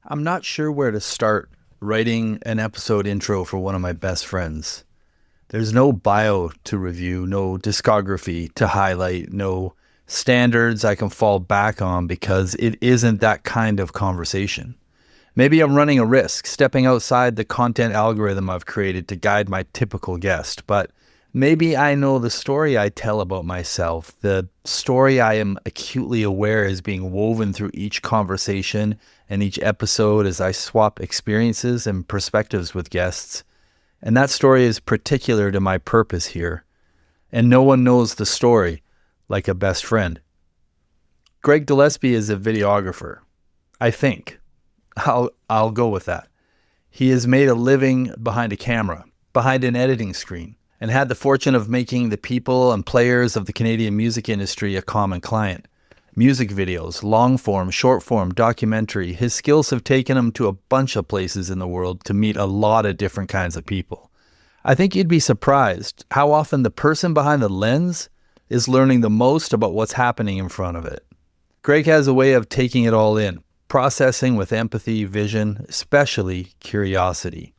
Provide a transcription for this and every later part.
I'm not sure where to start writing an episode intro for one of my best friends. There's no bio to review, no discography to highlight, no standards I can fall back on because it isn't that kind of conversation. Maybe I'm running a risk, stepping outside the content algorithm I've created to guide my typical guest, but maybe I know the story I tell about myself, the story I am acutely aware is being woven through each conversation and each episode as I swap experiences and perspectives with guests. And that story is particular to my purpose here. And no one knows the story like a best friend. Greg Gillespie is a videographer. I think. I'll go with that. He has made a living behind a camera, behind an editing screen, and had the fortune of making the people and players of the Canadian music industry a common client. Music videos, long form, short form, documentary. His skills have taken him to a bunch of places in the world to meet a lot of different kinds of people. I think you'd be surprised how often the person behind the lens is learning the most about what's happening in front of it. Greg has a way of taking it all in, processing with empathy, vision, especially curiosity.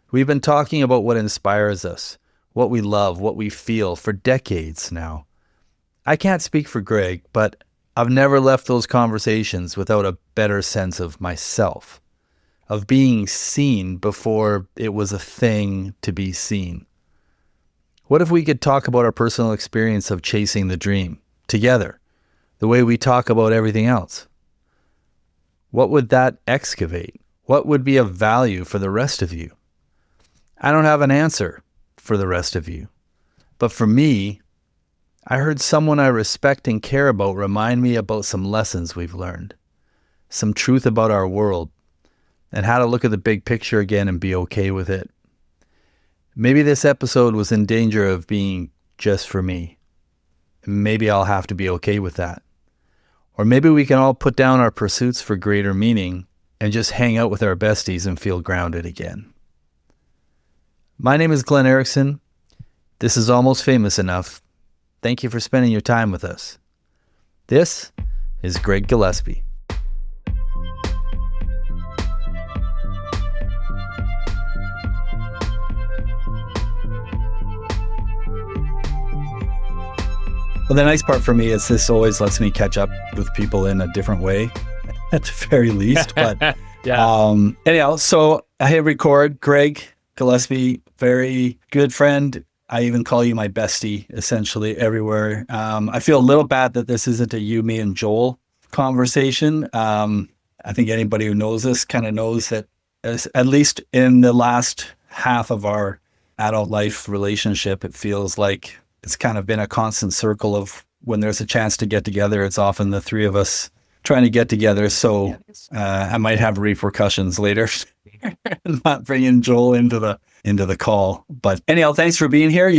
We've been talking about what inspires us, what we love, what we feel for decades now. I can't speak for Greg, but I've never left those conversations without a better sense of myself, of being seen before it was a thing to be seen. What if we could talk about our personal experience of chasing the dream together, the way we talk about everything else? What would that excavate? What would be of value for the rest of you? I don't have an answer for the rest of you, but for me, I heard someone I respect and care about remind me about some lessons we've learned, some truth about our world, and how to look at the big picture again and be okay with it. Maybe this episode was in danger of being just for me. Maybe I'll have to be okay with that. Or maybe we can all put down our pursuits for greater meaning and just hang out with our besties and feel grounded again. My name is Glen Erickson. This is Almost Famous Enough. Thank you for spending your time with us. This is Greg Gillespie. Well, the nice part for me is this always lets me catch up with people in a different way, at the very least. But anyhow, so I hit record. Greg Gillespie, very good friend. I even call you my bestie, essentially, everywhere. I feel a little bad that this isn't a you, me, and Joel conversation. I think anybody who knows us kind of knows that, at least in the last half of our adult life relationship, it feels like it's kind of been a constant circle of when there's a chance to get together, it's often the three of us trying to get together. So I might have repercussions later, not bringing Joel into the call. But anyhow, thanks for being here.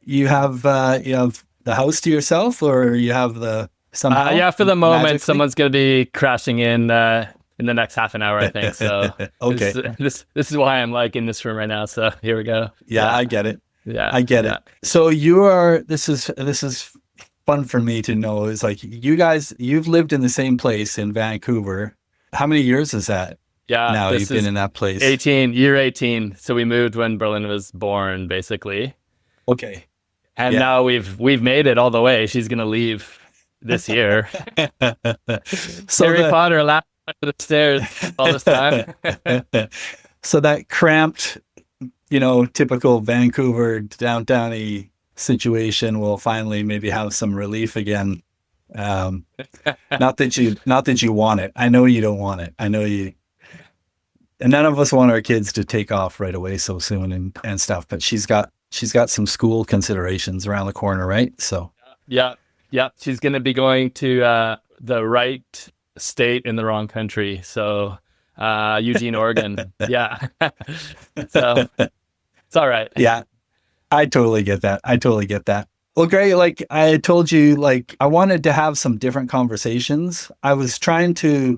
You have the house to yourself, or you have the somehow? Yeah, for the moment, magically? Someone's going to be crashing in the next half an hour, I think. So okay, this is why I'm like in this room right now. So here we go. Yeah, I get it. Yeah, I get it. So this is fun for me to know. Is like you've lived in the same place in Vancouver. How many years is that? Yeah, now you've been in that place. 18. So we moved when Berlin was born, basically. Okay. And now we've made it all the way. She's gonna leave this year. So Harry Potter laughed under the stairs all this time. So that cramped, typical Vancouver downtown-y situation will finally maybe have some relief again. Not that you want it. I know you don't want it. I know you. And none of us want our kids to take off right away so soon and stuff. But she's got some school considerations around the corner, right? So yeah. She's going to be going to the right state in the wrong country. So Eugene, Oregon. Yeah. So it's all right. Yeah, I totally get that. Well, Greg, like I told you, like I wanted to have some different conversations. I was trying to,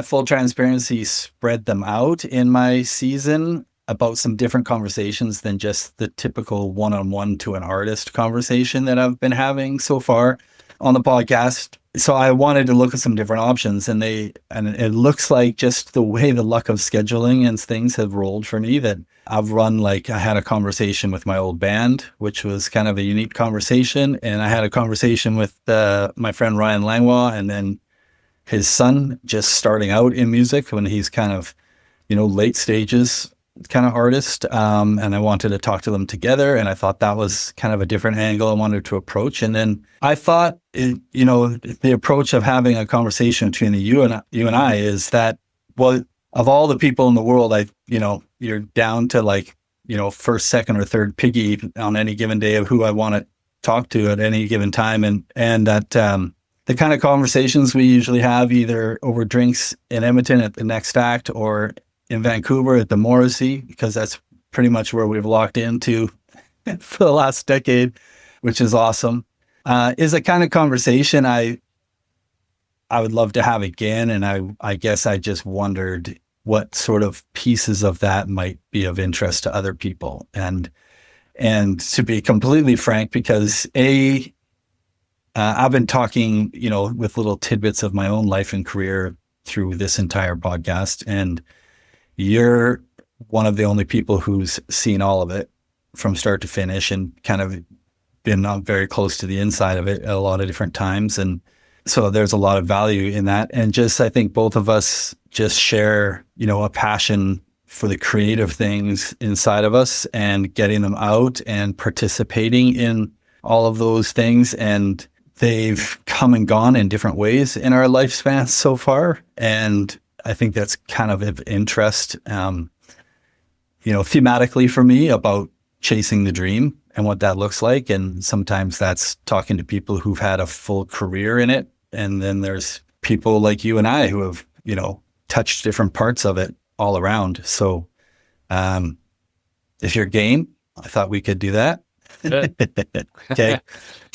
full transparency, spread them out in my season about some different conversations than just the typical one-on-one to an artist conversation that I've been having so far on the podcast. So I wanted to look at some different options, and it looks like just the way the luck of scheduling and things have rolled for me that I've run, like, I had a conversation with my old band, which was kind of a unique conversation. And I had a conversation with my friend Ryan Langlois, and then his son just starting out in music when he's kind of, late stages kind of artist. And I wanted to talk to them together. And I thought that was kind of a different angle I wanted to approach. And then I thought, the approach of having a conversation between you and I is that, well, of all the people in the world, you're down to like, first, second, or third piggy on any given day of who I want to talk to at any given time. And that, the kind of conversations we usually have either over drinks in Edmonton at the Next Act or in Vancouver at the Morrissey, because that's pretty much where we've locked into for the last decade, which is awesome, is a kind of conversation I would love to have again. And I guess I just wondered what sort of pieces of that might be of interest to other people. And to be completely frank, because I've been talking, with little tidbits of my own life and career through this entire podcast, and you're one of the only people who's seen all of it from start to finish and kind of been very close to the inside of it at a lot of different times. And so there's a lot of value in that. And I think both of us just share, a passion for the creative things inside of us and getting them out and participating in all of those things. And they've come and gone in different ways in our lifespan so far. And I think that's kind of interest, thematically for me about chasing the dream and what that looks like. And sometimes that's talking to people who've had a full career in it. And then there's people like you and I who have, touched different parts of it all around. So if you're game, I thought we could do that. Okay.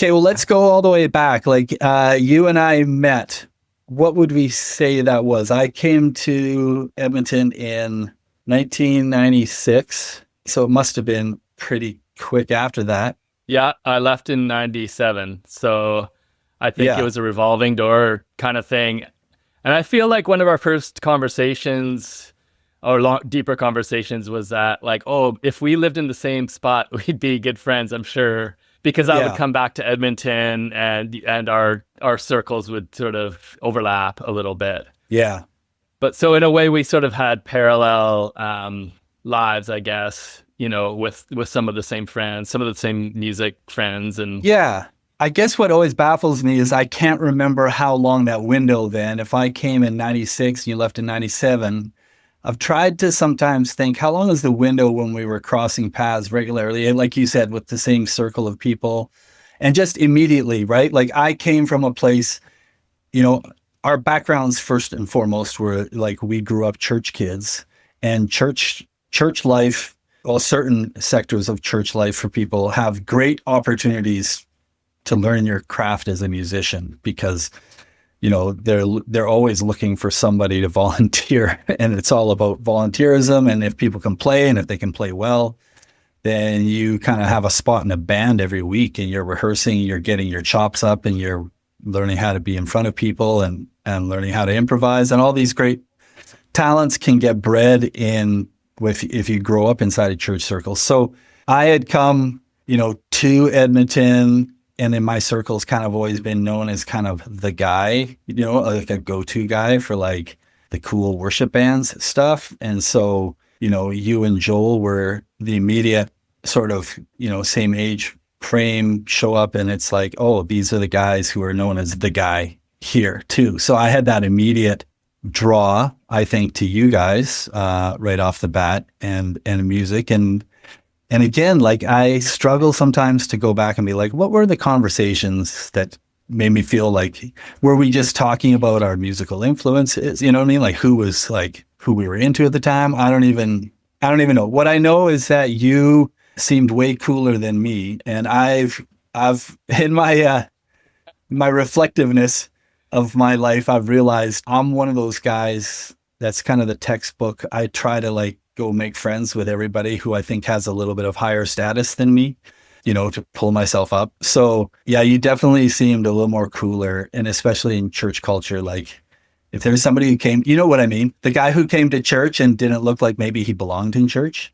Well, let's go all the way back. Like, you and I met, what would we say that was? I came to Edmonton in 1996. So it must have been pretty quick after that. Yeah, I left in 97. So I think it was a revolving door kind of thing. And I feel like one of our first conversations or deeper conversations was that, like, oh, if we lived in the same spot, we'd be good friends, I'm sure, because I would come back to Edmonton and our circles would sort of overlap a little bit. Yeah. But so in a way, we sort of had parallel lives, I guess, with some of the same friends, some of the same music friends. And yeah. I guess what always baffles me is I can't remember how long that window then. If I came in 96 and you left in 97, I've tried to sometimes think, how long is the window when we were crossing paths regularly? And like you said, with the same circle of people and just immediately, right? Like I came from a place, our backgrounds first and foremost were like, we grew up church kids, and church life, well, certain sectors of church life for people have great opportunities to learn your craft as a musician, because they're always looking for somebody to volunteer, and it's all about volunteerism. And if people can play, and if they can play well, then you kind of have a spot in a band every week, and you're rehearsing, you're getting your chops up, and you're learning how to be in front of people and learning how to improvise. And all these great talents can get bred in if you grow up inside a church circle. So I had come, to Edmonton, and in my circles kind of always been known as kind of the guy, like a go-to guy for like the cool worship bands stuff. And so, you and Joel were the immediate sort of, same age frame, show up, and it's like, oh, these are the guys who are known as the guy here too. So I had that immediate draw, I think, to you guys right off the bat, and music. And again, like I struggle sometimes to go back and be like, what were the conversations that made me feel like, were we just talking about our musical influences? You know what I mean? Like who was like who we were into at the time? I don't even know. What I know is that you seemed way cooler than me. And I've in my reflectiveness of my life, I've realized I'm one of those guys that's kind of the textbook. I try to like go make friends with everybody who I think has a little bit of higher status than me. to pull myself up. So yeah, you definitely seemed a little more cooler, and especially in church culture, like if there's somebody who came, you know what I mean? The guy who came to church and didn't look like maybe he belonged in church,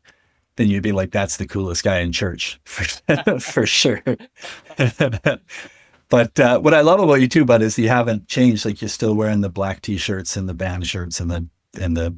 then you'd be like, that's the coolest guy in church for sure. But what I love about you too, bud, is you haven't changed. Like you're still wearing the black t-shirts and the band shirts and the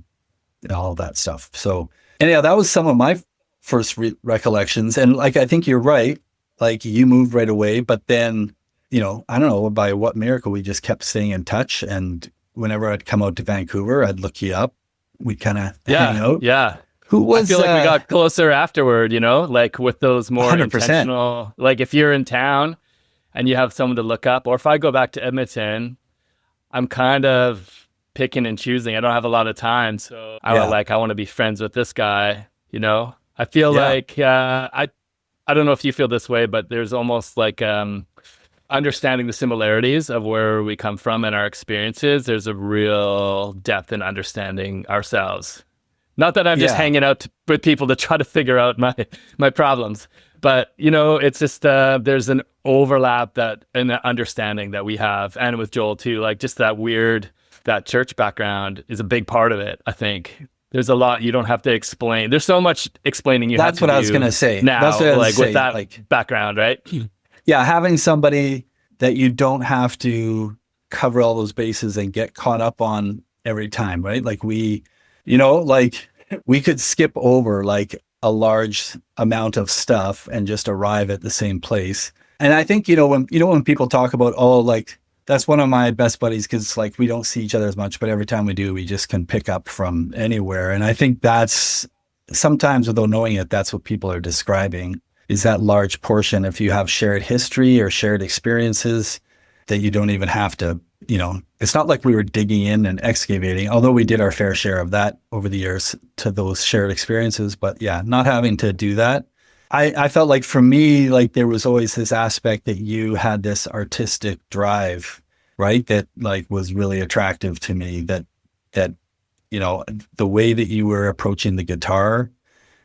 all that stuff. So anyhow, that was some of my first recollections. And like, I think you're right. Like you moved right away, but then, I don't know by what miracle we just kept staying in touch. And whenever I'd come out to Vancouver, I'd look you up. We'd kind of hang out. Yeah. Who was? I feel like we got closer afterward, like with those more 100%. intentional, like if you're in town and you have someone to look up, or if I go back to Edmonton, I'm kind of picking and choosing. I don't have a lot of time. So I want to be friends with this guy, I feel like, I don't know if you feel this way, but there's almost like, understanding the similarities of where we come from and our experiences. There's a real depth in understanding ourselves. Not that I'm just hanging out with people to try to figure out my problems, but it's just there's an overlap that in the understanding that we have, and with Joel too. Like just that church background is a big part of it. I think there's a lot you don't have to explain. There's so much explaining you have to do. That's what I was gonna say. Now, that's what I was like saying. with that background, right? Yeah, having somebody that you don't have to cover all those bases and get caught up on every time, right? Like we could skip over like a large amount of stuff and just arrive at the same place. And I think, when people talk about, like, that's one of my best buddies because like we don't see each other as much, but every time we do, we just can pick up from anywhere. And I think that's sometimes, without knowing it, that's what people are describing, is that large portion. If you have shared history or shared experiences that you don't even have to, it's not like we were digging in and excavating, although we did our fair share of that over the years to those shared experiences. But yeah, not having to do that. I felt like for me, like there was always this aspect that you had this artistic drive, right? That like was really attractive to me, that the way that you were approaching the guitar,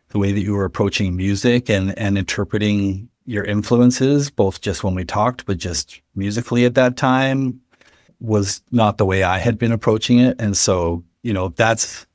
the way that you were approaching music and interpreting your influences, both just when we talked, but just musically at that time, was not the way I had been approaching it. And so, that's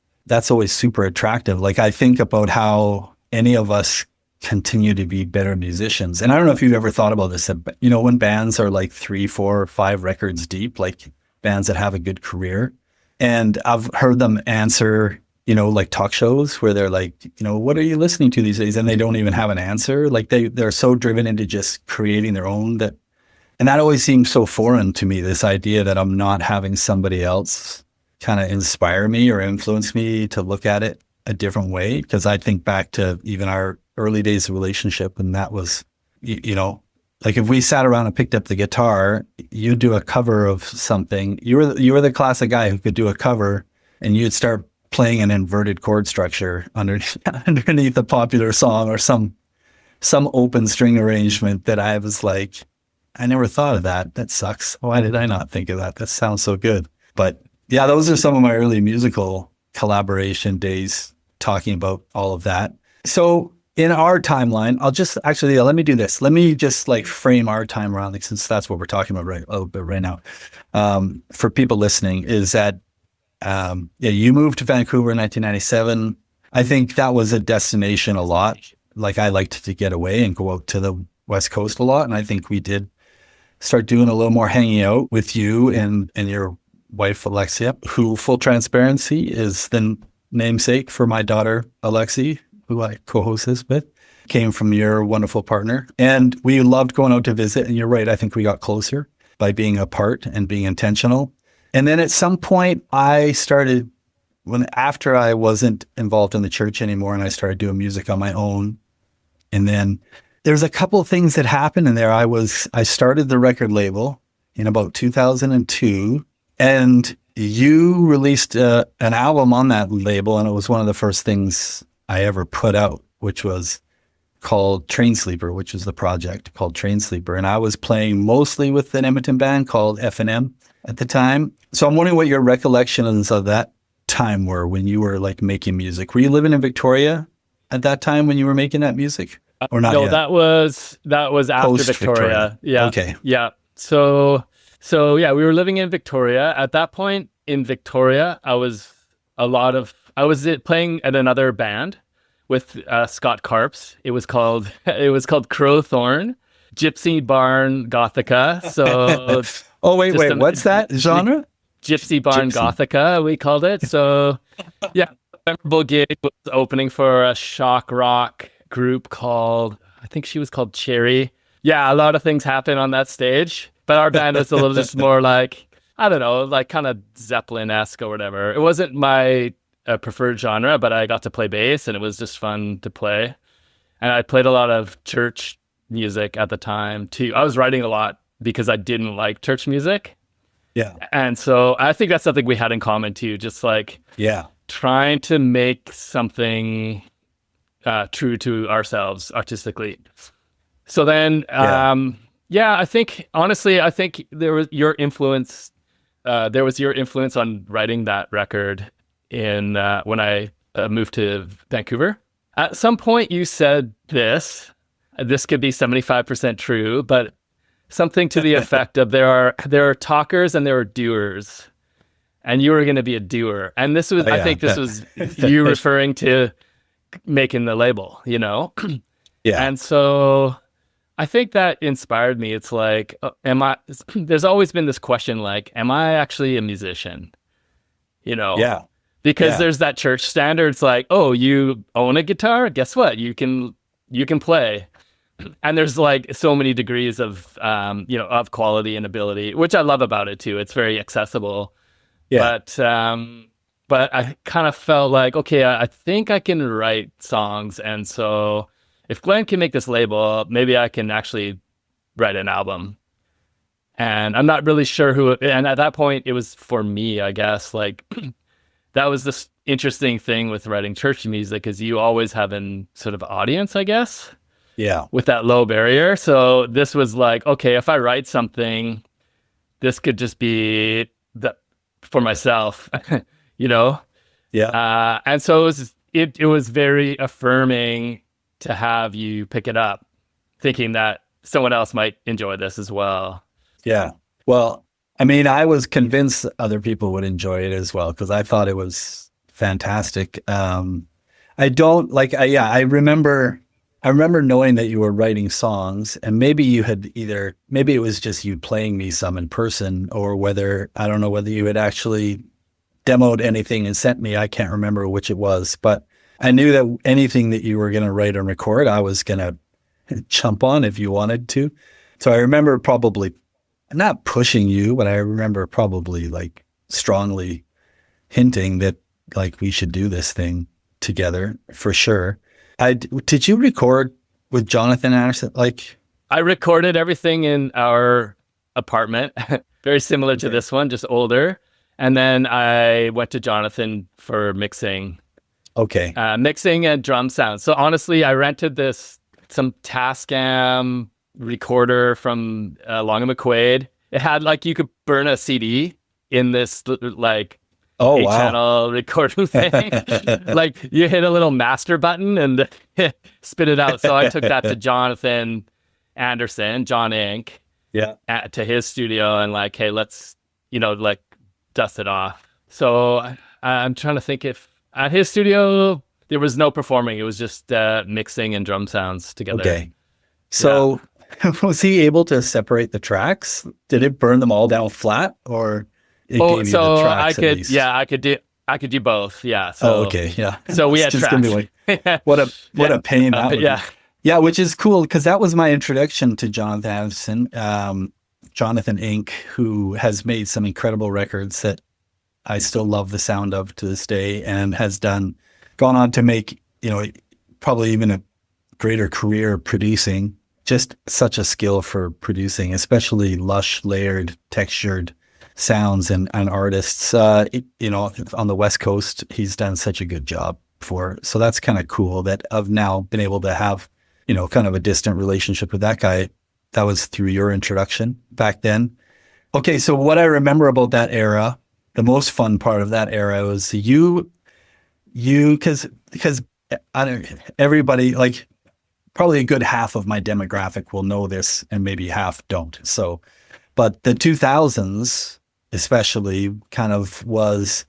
always super attractive. Like I think about how any of us continue to be better musicians. And I don't know if you've ever thought about this, when bands are like 3, 4, 5 records deep, like bands that have a good career. And I've heard them answer, like talk shows where they're like, what are you listening to these days? And they don't even have an answer. Like they're so driven into just creating their own and that always seems so foreign to me, this idea that I'm not having somebody else kind of inspire me or influence me to look at it a different way. Because I think back to even our early days of relationship, and that was, like if we sat around and picked up the guitar, you'd do a cover of something. You were the classic guy who could do a cover, and you'd start playing an inverted chord structure underneath a popular song or some open string arrangement that I was like, I never thought of that. That sucks. Why did I not think of that? That sounds so good. But yeah, those are some of my early musical collaboration days, talking about all of that. So in our timeline, let me do this. Let me just like frame our time around, since that's what we're talking about a little bit right now. For people listening, is that you moved to Vancouver in 1997. I think that was a destination a lot. Like I liked to get away and go out to the West Coast a lot. And I think we did start doing a little more hanging out with you and your wife, Alexi, who, full transparency, is the namesake for my daughter, Alexi, who I co-host this with, came from your wonderful partner. And we loved going out to visit. And you're right, I think we got closer by being apart and being intentional. And then at some point I started, after I wasn't involved in the church anymore and I started doing music on my own. And then there's a couple of things that happened in there. I started the record label in about 2002, and you released an album on that label. And it was one of the first things I ever put out, which was called Train Sleeper, which was the project called Train Sleeper. And I was playing mostly with an Edmonton band called F&M at the time. So I'm wondering what your recollections of that time were when you were like making music. Were you living in Victoria at that time when you were making that music? or not No, yet? that was after Post Victoria. Yeah. Okay. Yeah. So yeah, we were living in Victoria. At that point in Victoria, I was playing at another band with Scott Karps. It was called Crowthorn, Gypsy Barn Gothica. So Oh, wait, what's that genre? Gypsy Barn Gypsy. Gothica, we called it. So yeah, memorable gig was opening for a shock rock group called, I think she was called Cherry. Yeah, a lot of things happened on that stage, but our band was a little just more like, I don't know, like kind of Zeppelin-esque or whatever. It wasn't my preferred genre, but I got to play bass and it was just fun to play. And I played a lot of church music at the time too. I was writing a lot because I didn't like church music. Yeah. And so I think that's something we had in common too, just like trying to make something true to ourselves artistically. So then, I think, honestly, there was your influence on writing that record in when I moved to Vancouver. At some point you said this could be 75% true, but something to the effect of there are talkers and there are doers, and you were going to be a doer. And this was, I think this was you referring to making the label, you know? Yeah. And so I think that inspired me. It's like, there's always been this question, like, am I actually a musician? You know? Yeah. Because there's that church standard. It's like, oh, you own a guitar? Guess what? You can play. And there's like so many degrees of, of quality and ability, which I love about it too. It's very accessible. Yeah. But I kind of felt like, okay, I think I can write songs. And so if Glen can make this label, maybe I can actually write an album. And I'm not really sure and at that point it was for me, I guess, like that was this interesting thing with writing church music, is you always have an sort of audience, I guess. Yeah. With that low barrier. So this was like, okay, if I write something, this could just be for myself, you know? Yeah. And so it was very affirming to have you pick it up, thinking that someone else might enjoy this as well. Yeah. Well, I mean, I was convinced other people would enjoy it as well, because I thought it was fantastic. I remember knowing that you were writing songs, and maybe you had maybe it was just you playing me some in person, or I don't know whether you had actually demoed anything and sent me. I can't remember which it was, but I knew that anything that you were going to write and record, I was going to jump on if you wanted to. So I remember probably not pushing you, but I remember probably like strongly hinting that like we should do this thing together for sure. Did you record with Jonathan Anderson? Like, I recorded everything in our apartment, very similar to this one, just older. And then I went to Jonathan for mixing. Okay. Mixing and drum sounds. So honestly, I rented some Tascam recorder from Long and McQuaid. It had like, you could burn a CD in this like, channel recording thing. Like you hit a little master button and spit it out. So I took that to Jonathan Anderson, John Inc. Yeah. To his studio and like, hey, let's, like dust it off. So I'm trying to think if at his studio there was no performing. It was just mixing and drum sounds together. Okay. So was he able to separate the tracks? Did it burn them all down flat, or? I could do both. Yeah. So, okay. Yeah. So we had tracks. Like, what a pain that would be. Yeah. Which is cool, because that was my introduction to Jonathan Anderson, Jonathan Inc., who has made some incredible records that I still love the sound of to this day, and has gone on to make, probably even a greater career producing. Just such a skill for producing, especially lush, layered, textured sounds and artists. On the West Coast, he's done such a good job for. So that's kind of cool that I've now been able to have, kind of a distant relationship with that guy. That was through your introduction back then. Okay, so what I remember about that era, the most fun part of that era was you, because everybody, like, probably a good half of my demographic will know this and maybe half don't. So, but the 2000s especially kind of was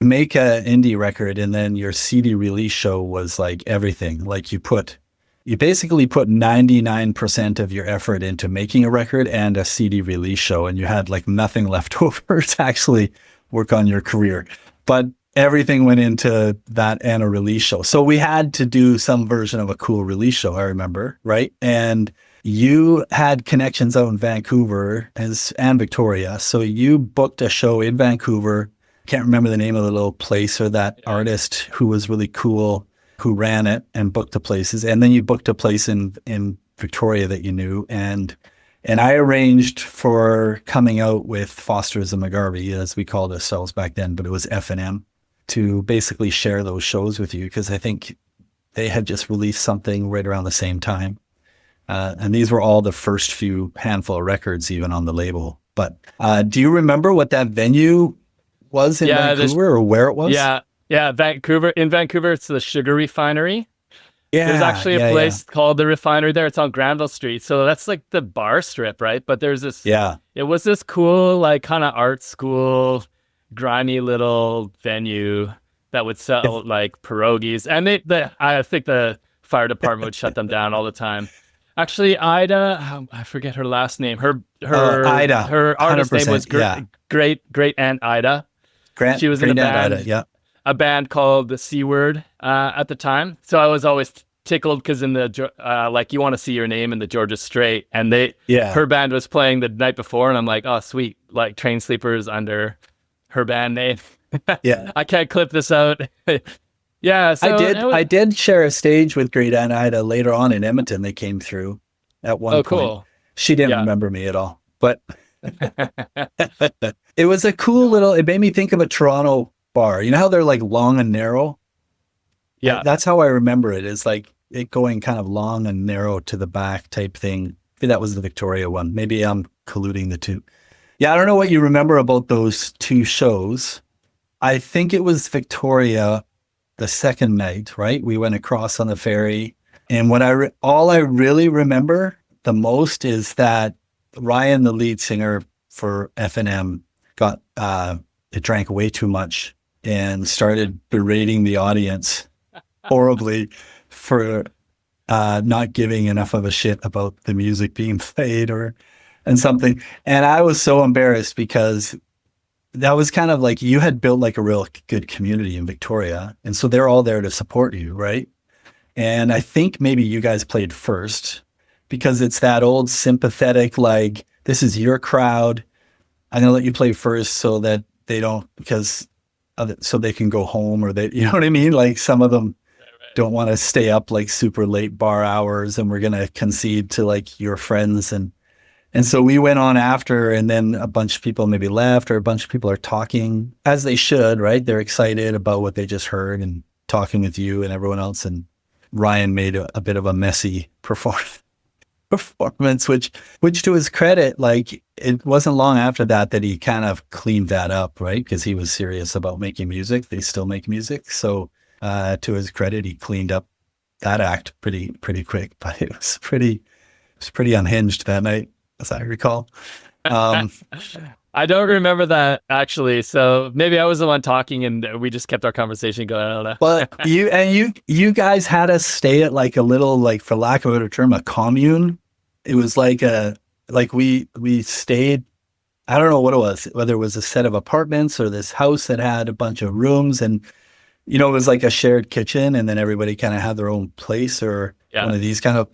make an indie record and then your CD release show was like everything. Like you basically put 99% of your effort into making a record and a CD release show, and you had like nothing left over to actually work on your career. But everything went into that and a release show. So we had to do some version of a cool release show, I remember, right? And you had connections out in Vancouver and Victoria. So you booked a show in Vancouver. Can't remember the name of the little place or that artist who was really cool, who ran it and booked the places. And then you booked a place in Victoria that you knew. And I arranged for coming out with Foster's and McGarvey, as we called ourselves back then, but it was F&M, to basically share those shows with you, because I think they had just released something right around the same time. And these were all the first few handful of records even on the label. But do you remember what that venue was in Vancouver, or where it was? Yeah, Vancouver. In Vancouver, it's the Sugar Refinery. Yeah, there's actually a place called the Refinery there. It's on Granville Street. So that's like the bar strip, right? But there's this. Yeah. It was this cool, like kind of art school, grimy little venue that would sell like pierogies, and I think the fire department would shut them down all the time. Actually, Ida, I forget her last name. Her Ida. Her artist name was Great Aunt Ida. She was in a band, a band called the C Word at the time. So I was always tickled because in the like you want to see your name in the Georgia Strait, and her band was playing the night before, and I'm like, oh sweet, like Train Sleepers under her band name. Yeah, I can't clip this out. Yeah, so I did share a stage with Great Aunt Ida later on in Edmonton. They came through at one point. Cool. She didn't remember me at all, but it was a cool little. It made me think of a Toronto bar. You know how they're like long and narrow? Yeah, that's how I remember it. Is like it going kind of long and narrow to the back type thing. Maybe that was the Victoria one. Maybe I'm colluding the two. Yeah, I don't know what you remember about those two shows. I think it was Victoria. The second night, right? We went across on the ferry, and what all I really remember the most is that Ryan, the lead singer for F&M, drank way too much and started berating the audience horribly for not giving enough of a shit about the music being played and something. And I was so embarrassed because that was kind of like you had built like a real good community in Victoria. And so they're all there to support you, right? And I think maybe you guys played first because it's that old sympathetic, like, this is your crowd. I'm going to let you play first so that they don't, so they can go home, or you know what I mean? Like some of them don't want to stay up like super late bar hours, and we're going to concede to like your friends. And so we went on after, and then a bunch of people maybe left, or a bunch of people are talking, as they should, right? They're excited about what they just heard and talking with you and everyone else. And Ryan made a bit of a messy performance, which to his credit, like it wasn't long after that he kind of cleaned that up, right? Because he was serious about making music. They still make music. So to his credit, he cleaned up that act pretty quick, but it was pretty unhinged that night, as I recall. I don't remember that actually. So maybe I was the one talking and we just kept our conversation going. I don't know. Well, you guys had us stay at like a little, like, for lack of a better term, a commune. It was like we stayed, I don't know what it was, whether it was a set of apartments or this house that had a bunch of rooms, and, you know, it was like a shared kitchen, and then everybody kind of had their own place, or one of these kind of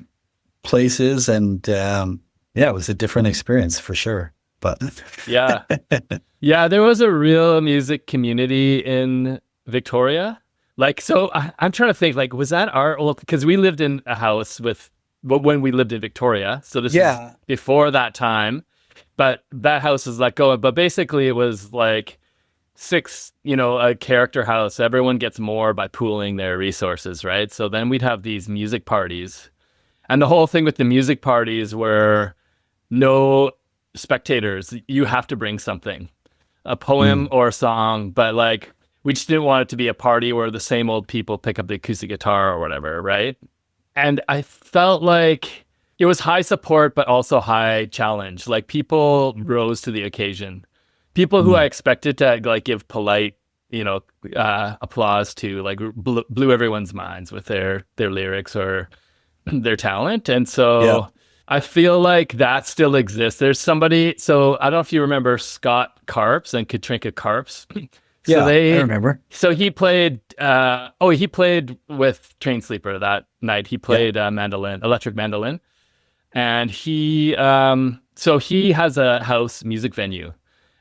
places. And, it was a different experience for sure. But yeah, there was a real music community in Victoria. Like, so I'm trying to think, like, was that our old, because we lived in a house when we lived in Victoria. So this is before that time, but that house is let go. But basically it was like a character house. Everyone gets more by pooling their resources, right? So then we'd have these music parties, and the whole thing with the music parties were no spectators. You have to bring something, a poem or a song, but like we just didn't want it to be a party where the same old people pick up the acoustic guitar or whatever, right? and I felt like it was high support, but also high challenge. Like people rose to the occasion. People who I expected to like give polite, applause to, like blew everyone's minds with their lyrics or their talent. And so I feel like that still exists. There's somebody, so I don't know if you remember Scott Karps and Katrinka Karps. So I remember. So he played, he played with Train Sleeper that night. He played electric mandolin. And he has a house music venue,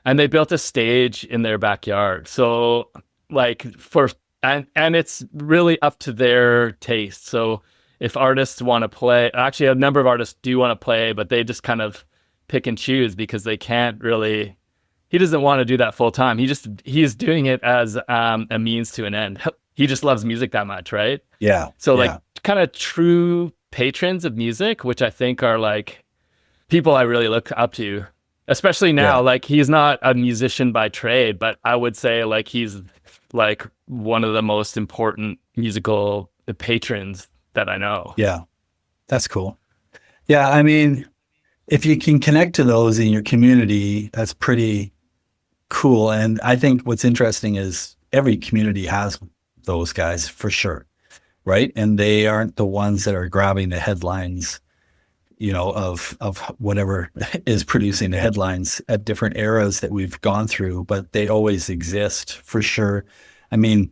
and they built a stage in their backyard. So like and it's really up to their taste. So if artists want to play, actually a number of artists do want to play, but they just kind of pick and choose because they can't really, he doesn't want to do that full time. He's doing it as a means to an end. He just loves music that much, right? Yeah. So like kind of true patrons of music, which I think are like people I really look up to, especially now. Like he's not a musician by trade, but I would say like he's like one of the most important musical patrons that I know. Yeah, that's cool. Yeah, I mean, if you can connect to those in your community, that's pretty cool. And I think what's interesting is every community has those guys for sure. Right. And they aren't the ones that are grabbing the headlines, of whatever is producing the headlines at different eras that we've gone through, but they always exist for sure. I mean,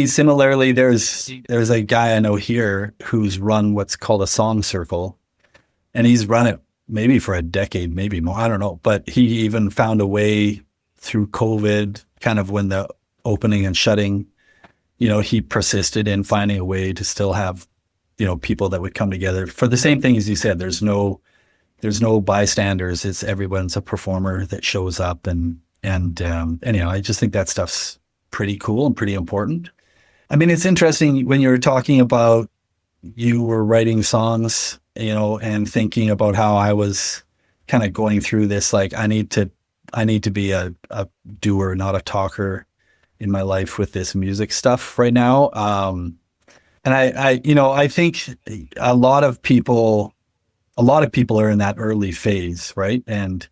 similarly, there's a guy I know here who's run what's called a song circle, and he's run it maybe for a decade, maybe more. I don't know. But he even found a way through COVID, kind of when the opening and shutting, he persisted in finding a way to still have, people that would come together for the same thing as you said. There's no bystanders. It's everyone's a performer that shows up. And I just think that stuff's pretty cool and pretty important. I mean, it's interesting when you're talking about you were writing songs, and thinking about how I was kind of going through this, like, I need to be a doer, not a talker in my life with this music stuff right now. And I think a lot of people are in that early phase, right? And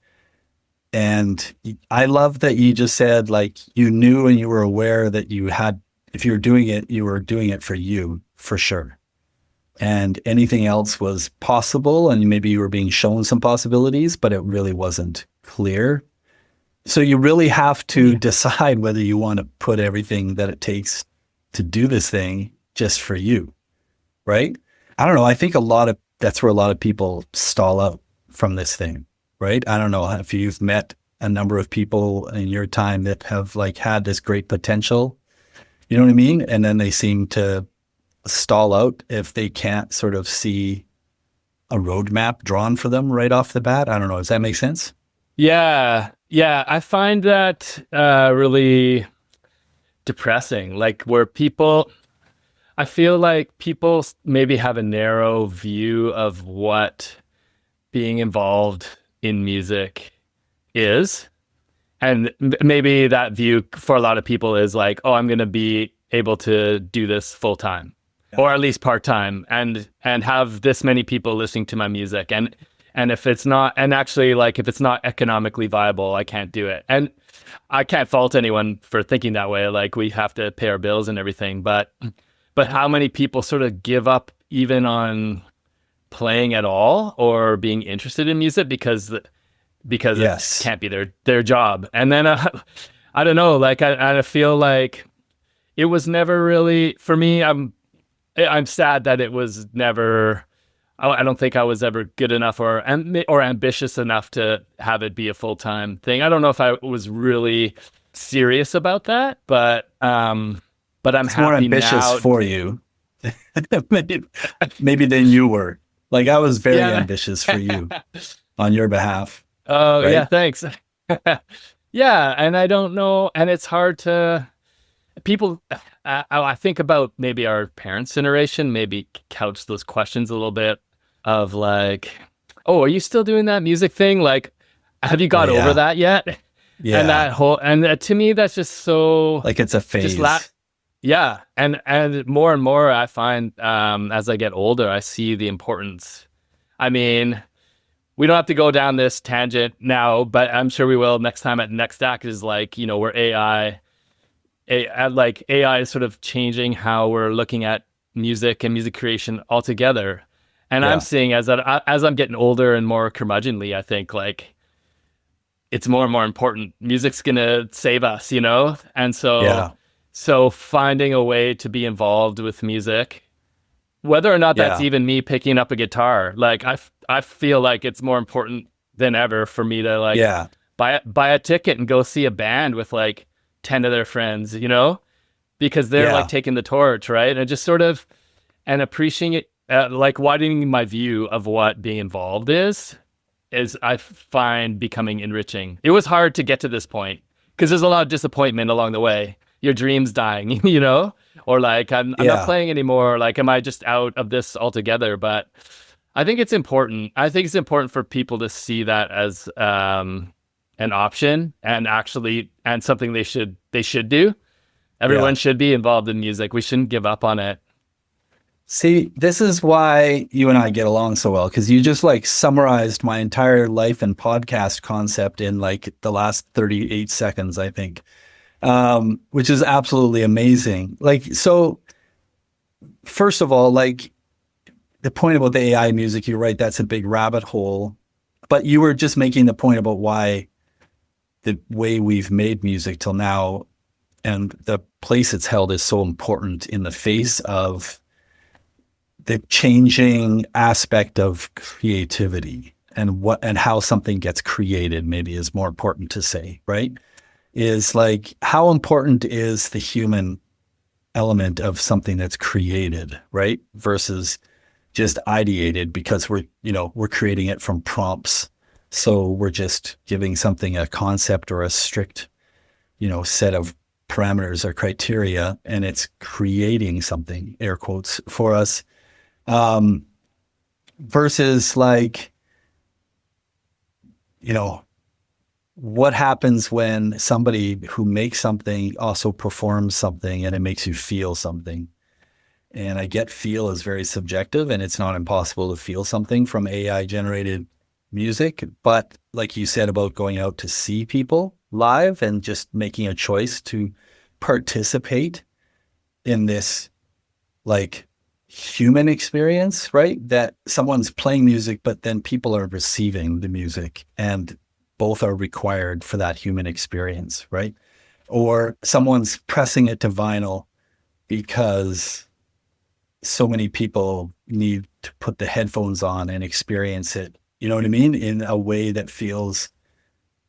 I love that you just said, like, you knew and you were aware that if you were doing it, you were doing it for you, for sure. And anything else was possible, and maybe you were being shown some possibilities, but it really wasn't clear. So you really have to decide whether you want to put everything that it takes to do this thing just for you, right? I don't know. I think that's where a lot of people stall out from this thing, right? I don't know if you've met a number of people in your time that have like had this great potential, you know what I mean? And then they seem to stall out if they can't sort of see a roadmap drawn for them right off the bat. I don't know. Does that make sense? Yeah. I find that really depressing. Like I feel like people maybe have a narrow view of what being involved in music is. And maybe that view for a lot of people is like, oh, I'm going to be able to do this full time, or at least part time, and have this many people listening to my music. And if it's not, and actually, like, if it's not economically viable, I can't do it. And I can't fault anyone for thinking that way. Like, we have to pay our bills and everything. But how many people sort of give up even on playing at all or being interested in music because it can't be their job? And then I don't know. Like, I feel like it was never really for me. I'm sad that it was never. I don't think I was ever good enough or ambitious enough to have it be a full-time thing. I don't know if I was really serious about that, but I'm it's happy more ambitious now. For you. maybe than you were. Like, I was very ambitious for you on your behalf. Oh, right? Yeah, thanks. Yeah, and I don't know, and it's hard to people. I think about maybe our parents' generation, maybe couch those questions a little bit of like, oh, are you still doing that music thing? Like, have you got over that yet? Yeah. And to me, that's just so like it's a phase. Yeah, and more I find as I get older, I see the importance. I mean, we don't have to go down this tangent now, but I'm sure we will next time at Next Act is like, where like AI is sort of changing how we're looking at music and music creation altogether. And I'm Yeah. seeing as I'm getting older and more curmudgeonly, I think like it's more and more important. Music's gonna save us, And so Yeah. so finding a way to be involved with music, whether or not that's Yeah. even me picking up a guitar, like I feel like it's more important than ever for me to like Yeah. buy a ticket and go see a band with like 10 of their friends, because they're like Yeah. taking the torch, right? And just sort of and appreciating it, like widening my view of what being involved is I find becoming enriching. It was hard to get to this point because there's a lot of disappointment along the way. Your dreams dying, or like I'm not Yeah. playing anymore. Like, am I just out of this altogether? But I think it's important. I think it's important for people to see that as an option and something they should do. Yeah. Everyone should be involved in music. We shouldn't give up on it. See, this is why you and I get along so well, because you just like summarized my entire life and podcast concept in like the last 38 seconds, I think, which is absolutely amazing. Like, so first of all, like the point about the AI music, you're right, that's a big rabbit hole. But you were just making the point about why the way we've made music till now and the place it's held is so important in the face of the changing aspect of creativity and how something gets created, maybe is more important to say, right? Is like, how important is the human element of something that's created, right? Versus just ideated, because we're creating it from prompts. So we're just giving something a concept or a strict, set of parameters or criteria, and it's creating something, air quotes, for us. Versus like, what happens when somebody who makes something also performs something and it makes you feel something. And I get feel is very subjective, and it's not impossible to feel something from AI generated music. But like you said about going out to see people live and just making a choice to participate in this like human experience, right? That someone's playing music, but then people are receiving the music, and both are required for that human experience, right? Or someone's pressing it to vinyl because so many people need to put the headphones on and experience it, you know what I mean? In a way that feels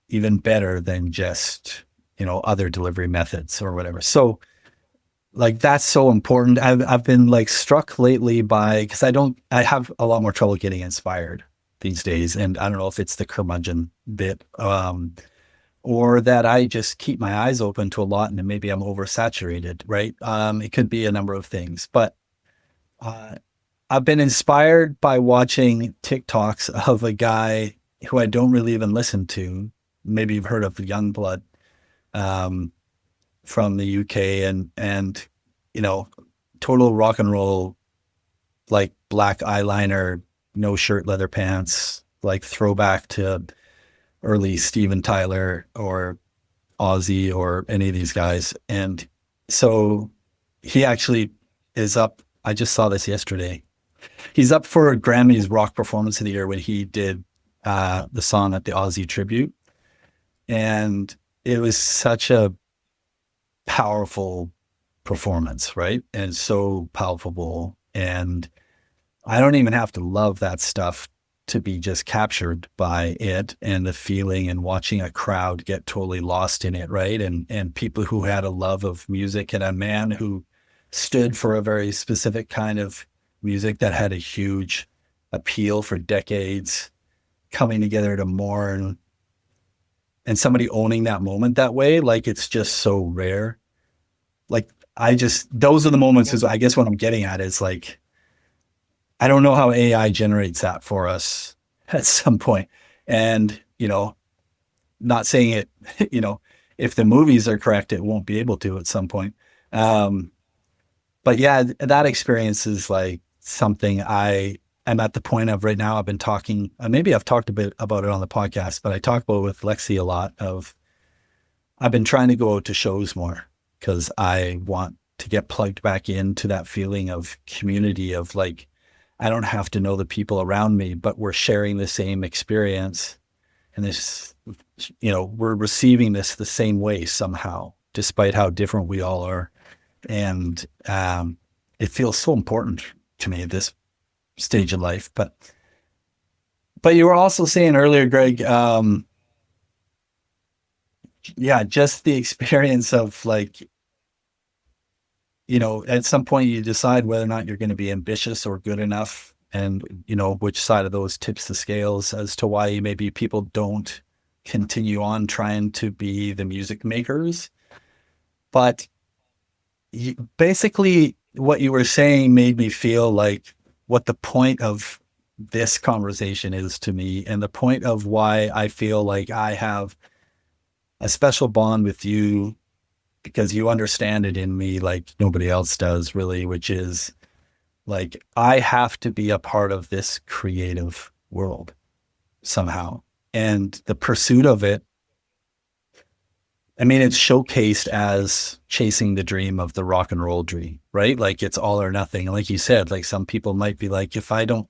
even better than just, other delivery methods or whatever. So like, that's so important. I've been like struck lately by, because I have a lot more trouble getting inspired these days. And I don't know if it's the curmudgeon bit, or that I just keep my eyes open to a lot and maybe I'm oversaturated, right? It could be a number of things, but I've been inspired by watching TikToks of a guy who I don't really even listen to. Maybe you've heard of Youngblood, from the UK, and total rock and roll, like black eyeliner, no shirt, leather pants, like throwback to early Steven Tyler or Ozzy or any of these guys. And so he actually is up. I just saw this yesterday. He's up for Grammy's Rock Performance of the Year when he did the song at the Ozzy tribute. And it was such a powerful performance, right? And so palpable. And I don't even have to love that stuff to be just captured by it and the feeling and watching a crowd get totally lost in it, right? And people who had a love of music, and a man who stood for a very specific kind of music that had a huge appeal for decades, coming together to mourn, and somebody owning that moment that way. Like, it's just so rare. Like, those are the moments, is I guess what I'm getting at is like, I don't know how AI generates that for us at some point. And, not saying it, if the movies are correct, it won't be able to at some point. But yeah, that experience is like something I am at the point of right now. I've been talking, maybe I've talked a bit about it on the podcast, but I talk about it with Alexi a lot of, I've been trying to go out to shows more because I want to get plugged back into that feeling of community of like, I don't have to know the people around me, but we're sharing the same experience. And this, we're receiving this the same way somehow, despite how different we all are. And it feels so important to me at this stage of life. But you were also saying earlier, Greg, just the experience of like, at some point you decide whether or not you're going to be ambitious or good enough, and, which side of those tips the scales as to why maybe people don't continue on trying to be the music makers. But basically what you were saying made me feel like what the point of this conversation is to me, and the point of why I feel like I have a special bond with you, because you understand it in me like nobody else does really, which is like, I have to be a part of this creative world somehow. And the pursuit of it, I mean, it's showcased as chasing the dream of the rock and roll dream, right? Like it's all or nothing. And like you said, like some people might be like, if I'm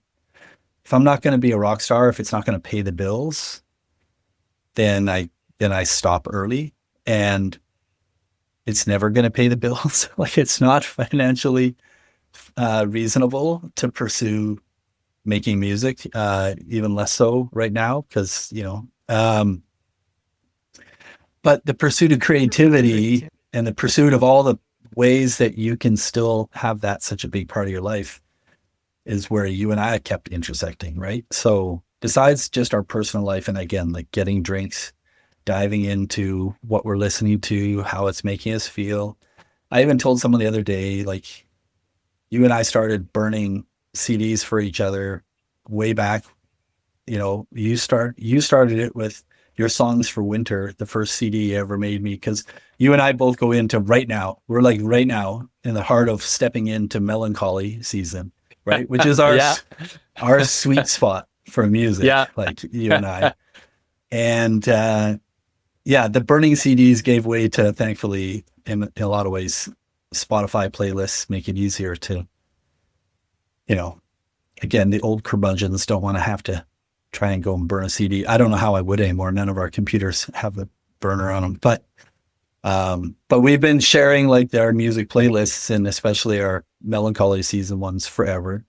not going to be a rock star, if it's not going to pay the bills, then I stop early, and it's never going to pay the bills. Like it's not financially reasonable to pursue making music, even less so right now, because, but the pursuit of creativity and the pursuit of all the ways that you can still have that such a big part of your life is where you and I kept intersecting, right? So besides just our personal life, and again, like getting drinks, diving into what we're listening to, how it's making us feel. I even told someone the other day, like, you and I started burning CDs for each other way back. You started it with your Songs for Winter, the first CD you ever made me, because you and I both go into right now. We're like right now in the heart of stepping into melancholy season, right? Which is our sweet spot for music, like you and I. And the burning CDs gave way to, thankfully, in a lot of ways, Spotify playlists make it easier to, again, the old curmudgeons don't want to have to try and go and burn a CD. I don't know how I would anymore. None of our computers have the burner on them, but we've been sharing like our music playlists, and especially our melancholy season ones, forever.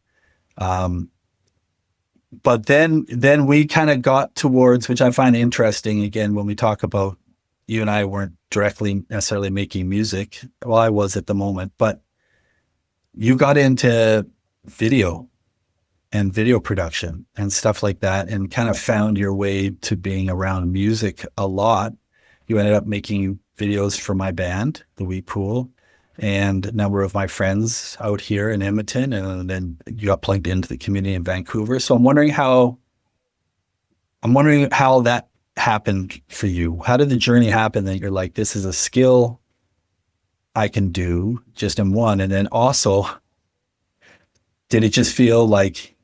But then we kind of got towards, which I find interesting, again, when we talk about, you and I weren't directly necessarily making music. Well, I was at the moment, but you got into video and video production and stuff like that, and kind of found your way to being around music a lot. You ended up making videos for my band, The Wheat Pool, and a number of my friends out here in Edmonton, and then you got plugged into the community in Vancouver. So I'm wondering how that happened for you. How did the journey happen that you're like, this is a skill I can do just in one? And then also, did it just feel like,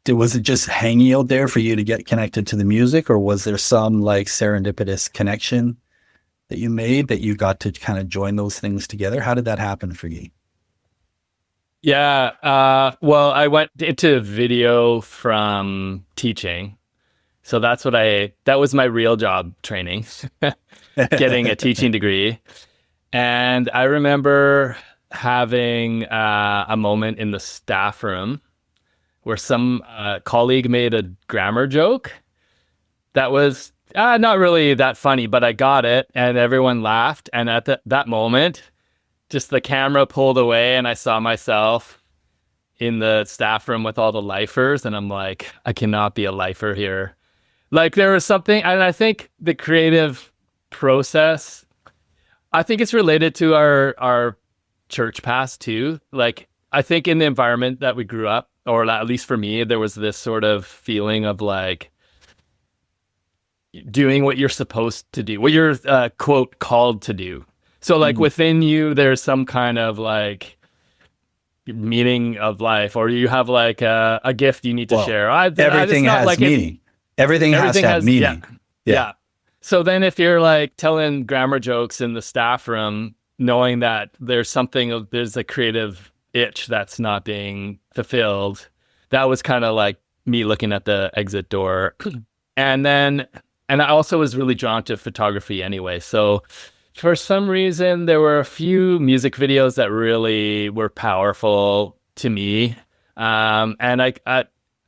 was it just hanging out there for you to get connected to the music, or was there some like serendipitous connection that you made that you got to kind of join those things together? How did that happen for you? Yeah. Well, I went into video from teaching. So that was my real job training, getting a teaching degree. And I remember having a moment in the staff room where some colleague made a grammar joke that was not really that funny, but I got it, and everyone laughed. And at that moment, just the camera pulled away, and I saw myself in the staff room with all the lifers, and I'm like, I cannot be a lifer here. Like, there was something, and I think the creative process, I think it's related to our church past too. Like, I think in the environment that we grew up, or at least for me, there was this sort of feeling of like doing what you're supposed to do, what you're quote called to do. So like within you, there's some kind of like meaning of life, or you have like a gift you need to share. Everything has meaning. Everything has to have meaning. Yeah. So then if you're like telling grammar jokes in the staff room, knowing that there's a creative itch that's not being fulfilled, that was kind of like me looking at the exit door. And I also was really drawn to photography anyway. So for some reason, there were a few music videos that really were powerful to me. And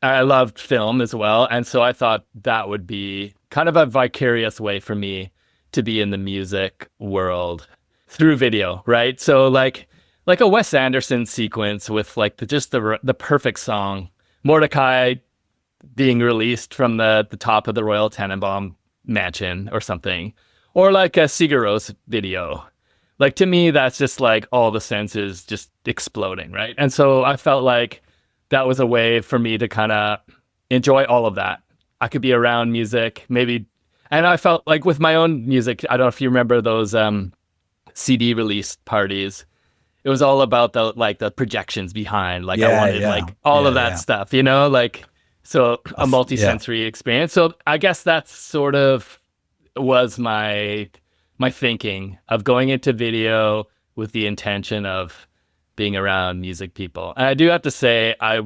I loved film as well. And so I thought that would be kind of a vicarious way for me to be in the music world through video, right? So like a Wes Anderson sequence with like the perfect song, Mordecai being released from the top of the Royal Tenenbaum mansion or something, or like a Sigur Rós video. Like to me, that's just like all the senses just exploding, right? And so I felt like that was a way for me to kind of enjoy all of that. I could be around music, maybe, and I felt like with my own music, I don't know if you remember those CD release parties. It was all about the projections behind, like I wanted like all of that stuff, you know, like, so a multi-sensory experience. So I guess that's sort of was my thinking of going into video with the intention of being around music people. And I do have to say, I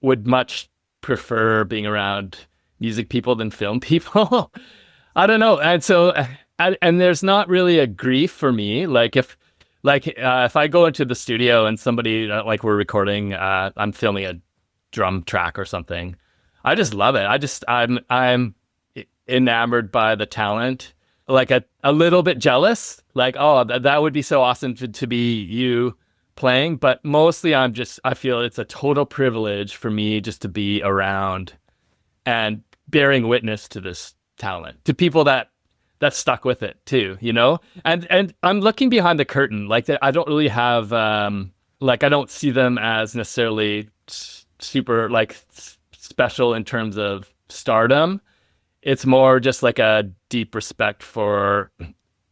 would much prefer being around music people than film people. I don't know. And so, and there's not really a grief for me. Like if I go into the studio and somebody, like we're recording, I'm filming a drum track or something, I just love it. I'm enamored by the talent, like a little bit jealous, like, oh, that would be so awesome to be you playing. But mostly I feel it's a total privilege for me just to be around and bearing witness to this talent, to people that stuck with it too, you know? And I'm looking behind the curtain, like I don't really have, like, I don't see them as necessarily super like special in terms of stardom. It's more just like a deep respect for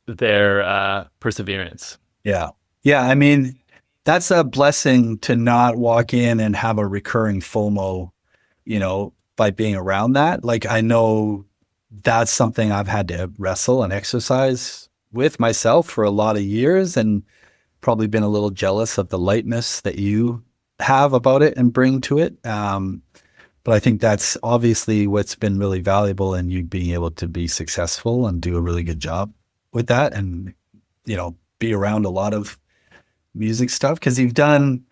their perseverance. Yeah. Yeah. I mean, that's a blessing to not walk in and have a recurring FOMO, you know, by being around that. Like, I know that's something I've had to wrestle and exercise with myself for a lot of years, and probably been a little jealous of the lightness that you have about it and bring to it. But I think that's obviously what's been really valuable in you being able to be successful and do a really good job with that, and, you know, be around a lot of music stuff, because you've done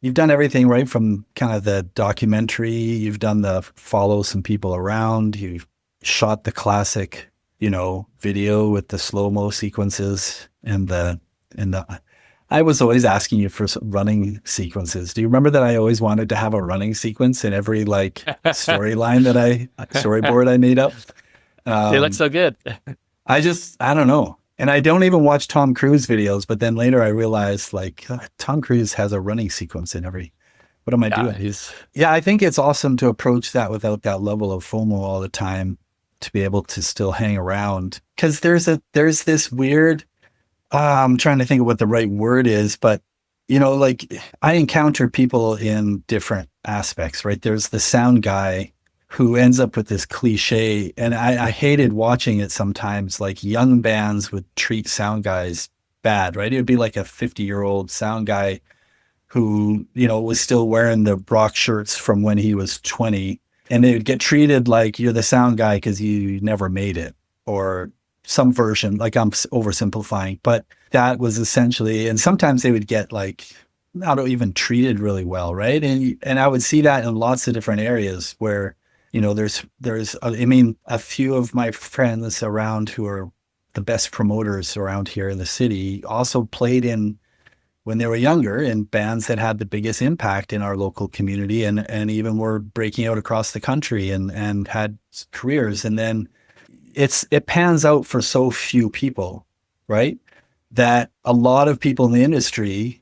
everything, right? From kind of the documentary, you've done the follow some people around, you've shot the classic, you know, video with the slow-mo sequences and the I was always asking you for some running sequences. Do you remember that I always wanted to have a running sequence in every like storyline storyboard I made up? They look so good. I don't know. And I don't even watch Tom Cruise videos, but then later I realized, like, Tom Cruise has a running sequence in every, what am I doing? Yeah, I think it's awesome to approach that without that level of FOMO all the time, to be able to still hang around. Because there's this weird, I'm trying to think of what the right word is, but, you know, like, I encounter people in different aspects, right? There's the sound guy who ends up with this cliche, and I hated watching it sometimes. Like, young bands would treat sound guys bad, right? It would be like a 50-year-old sound guy who, you know, was still wearing the rock shirts from when he was 20, and they would get treated like, you're the sound guy because you never made it, or some version, like, I'm oversimplifying, but that was essentially, and sometimes they would get like not even treated really well, right? And I would see that in lots of different areas where, you know, there's I mean, a few of my friends around who are the best promoters around here in the city also played in, when they were younger, in bands that had the biggest impact in our local community, and even were breaking out across the country and had careers. And then it pans out for so few people, right? That a lot of people in the industry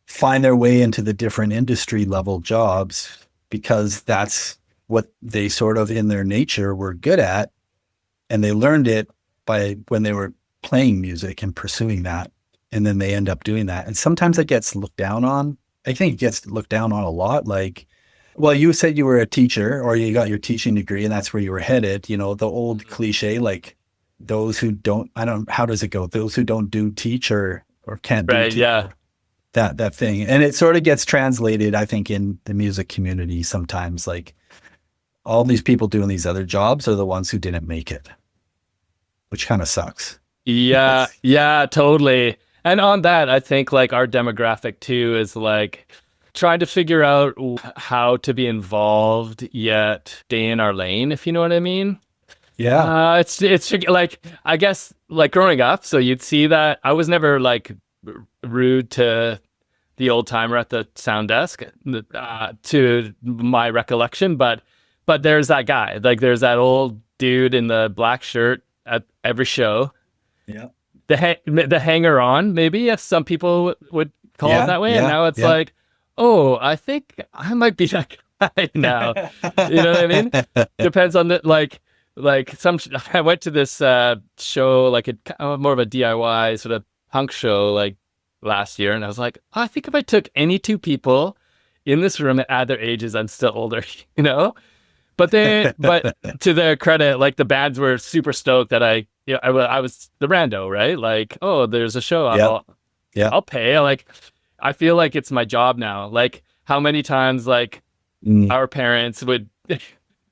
find their way into the different industry level jobs because that's what they sort of in their nature were good at. And they learned it by when they were playing music and pursuing that. and then they end up doing that. And sometimes it gets looked down on. I think it gets looked down on a lot. Like, well, you said you were a teacher or you got your teaching degree and that's where you were headed, you know, the old cliche, like those who don't, how does it go? Those who don't do teach or can't do teach. Yeah. That thing. And it sort of gets translated, I think, in the music community sometimes, like all these people doing these other jobs are the ones who didn't make it, which kind of sucks. Yeah. Yeah, totally. And on that, I think like our demographic too is like trying to figure out how to be involved yet stay in our lane, if you know what I mean. Yeah. It's like, I guess like growing up, so you'd see that I was never like rude to the old timer at the sound desk, to my recollection, but there's that guy, like there's that old dude in the black shirt at every show. Yeah. The hanger on, maybe, if some people would call it that way. And now it's like, oh, I think I might be that guy now. You know what I mean? Depends on the like some. I went to this show, like more of a DIY sort of punk show, like last year, and I was like, oh, I think if I took any two people in this room at their ages, I'm still older, you know. But to their credit, like the bands were super stoked that I was the rando, right? Like, oh, there's a show. I'll pay. Like, I feel like it's my job now. Like, how many times like our parents would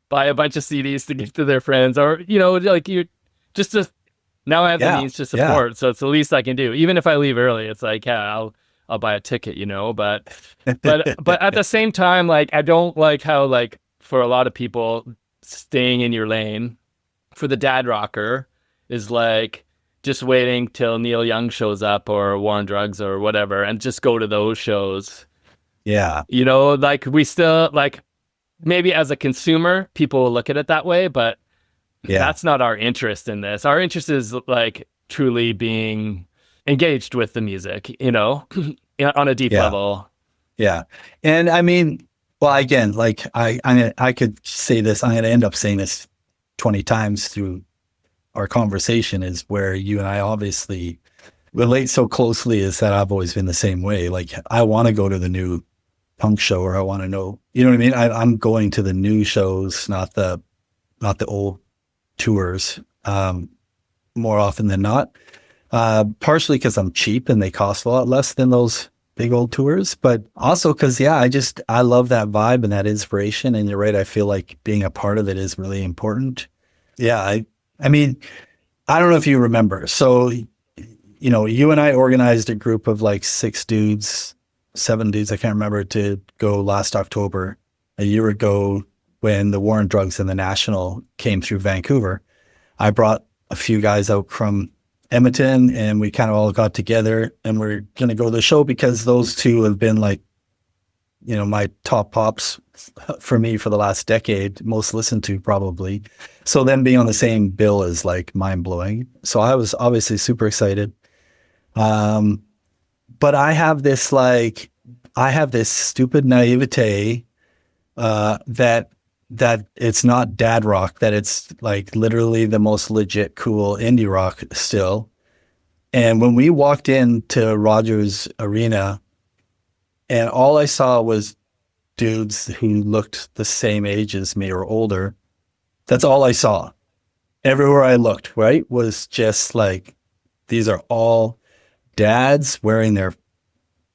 buy a bunch of CDs to give to their friends, or you know, like you just now I have the means to support, so it's the least I can do. Even if I leave early, it's like, yeah, I'll buy a ticket, you know. But at the same time, like I don't like how like for a lot of people staying in your lane for the dad rocker is like just waiting till Neil Young shows up or War on Drugs or whatever and just go to those shows. Yeah. You know, like we still like maybe as a consumer, people will look at it that way, but that's not our interest in this. Our interest is like truly being engaged with the music, you know, on a deep level. Yeah. And I mean, well, again, like I could say this, I'm going to end up saying this 20 times through our conversation, is where you and I obviously relate so closely, is that I've always been the same way. Like I want to go to the new punk show, or I want to know, you know what I mean? I'm going to the new shows, not the old tours, more often than not. Partially because I'm cheap and they cost a lot less than those big old tours, but also because, I love that vibe and that inspiration. And you're right. I feel like being a part of it is really important. Yeah. I mean, I don't know if you remember. So, you know, you and I organized a group of like 7 dudes, I can't remember, to go last October, a year ago, when the War on Drugs and the National came through Vancouver. I brought a few guys out from Edmonton and we kind of all got together and we're going to go to the show because those two have been like, you know, my top pops for me for the last decade, most listened to probably. So them being on the same bill is like mind blowing. So I was obviously super excited. But I have this stupid naivete, that it's not dad rock, that it's like literally the most legit cool indie rock still. And when we walked into Rogers Arena and all I saw was dudes who looked the same age as me or older, that's all I saw. Everywhere I looked, right, was just like, these are all dads wearing their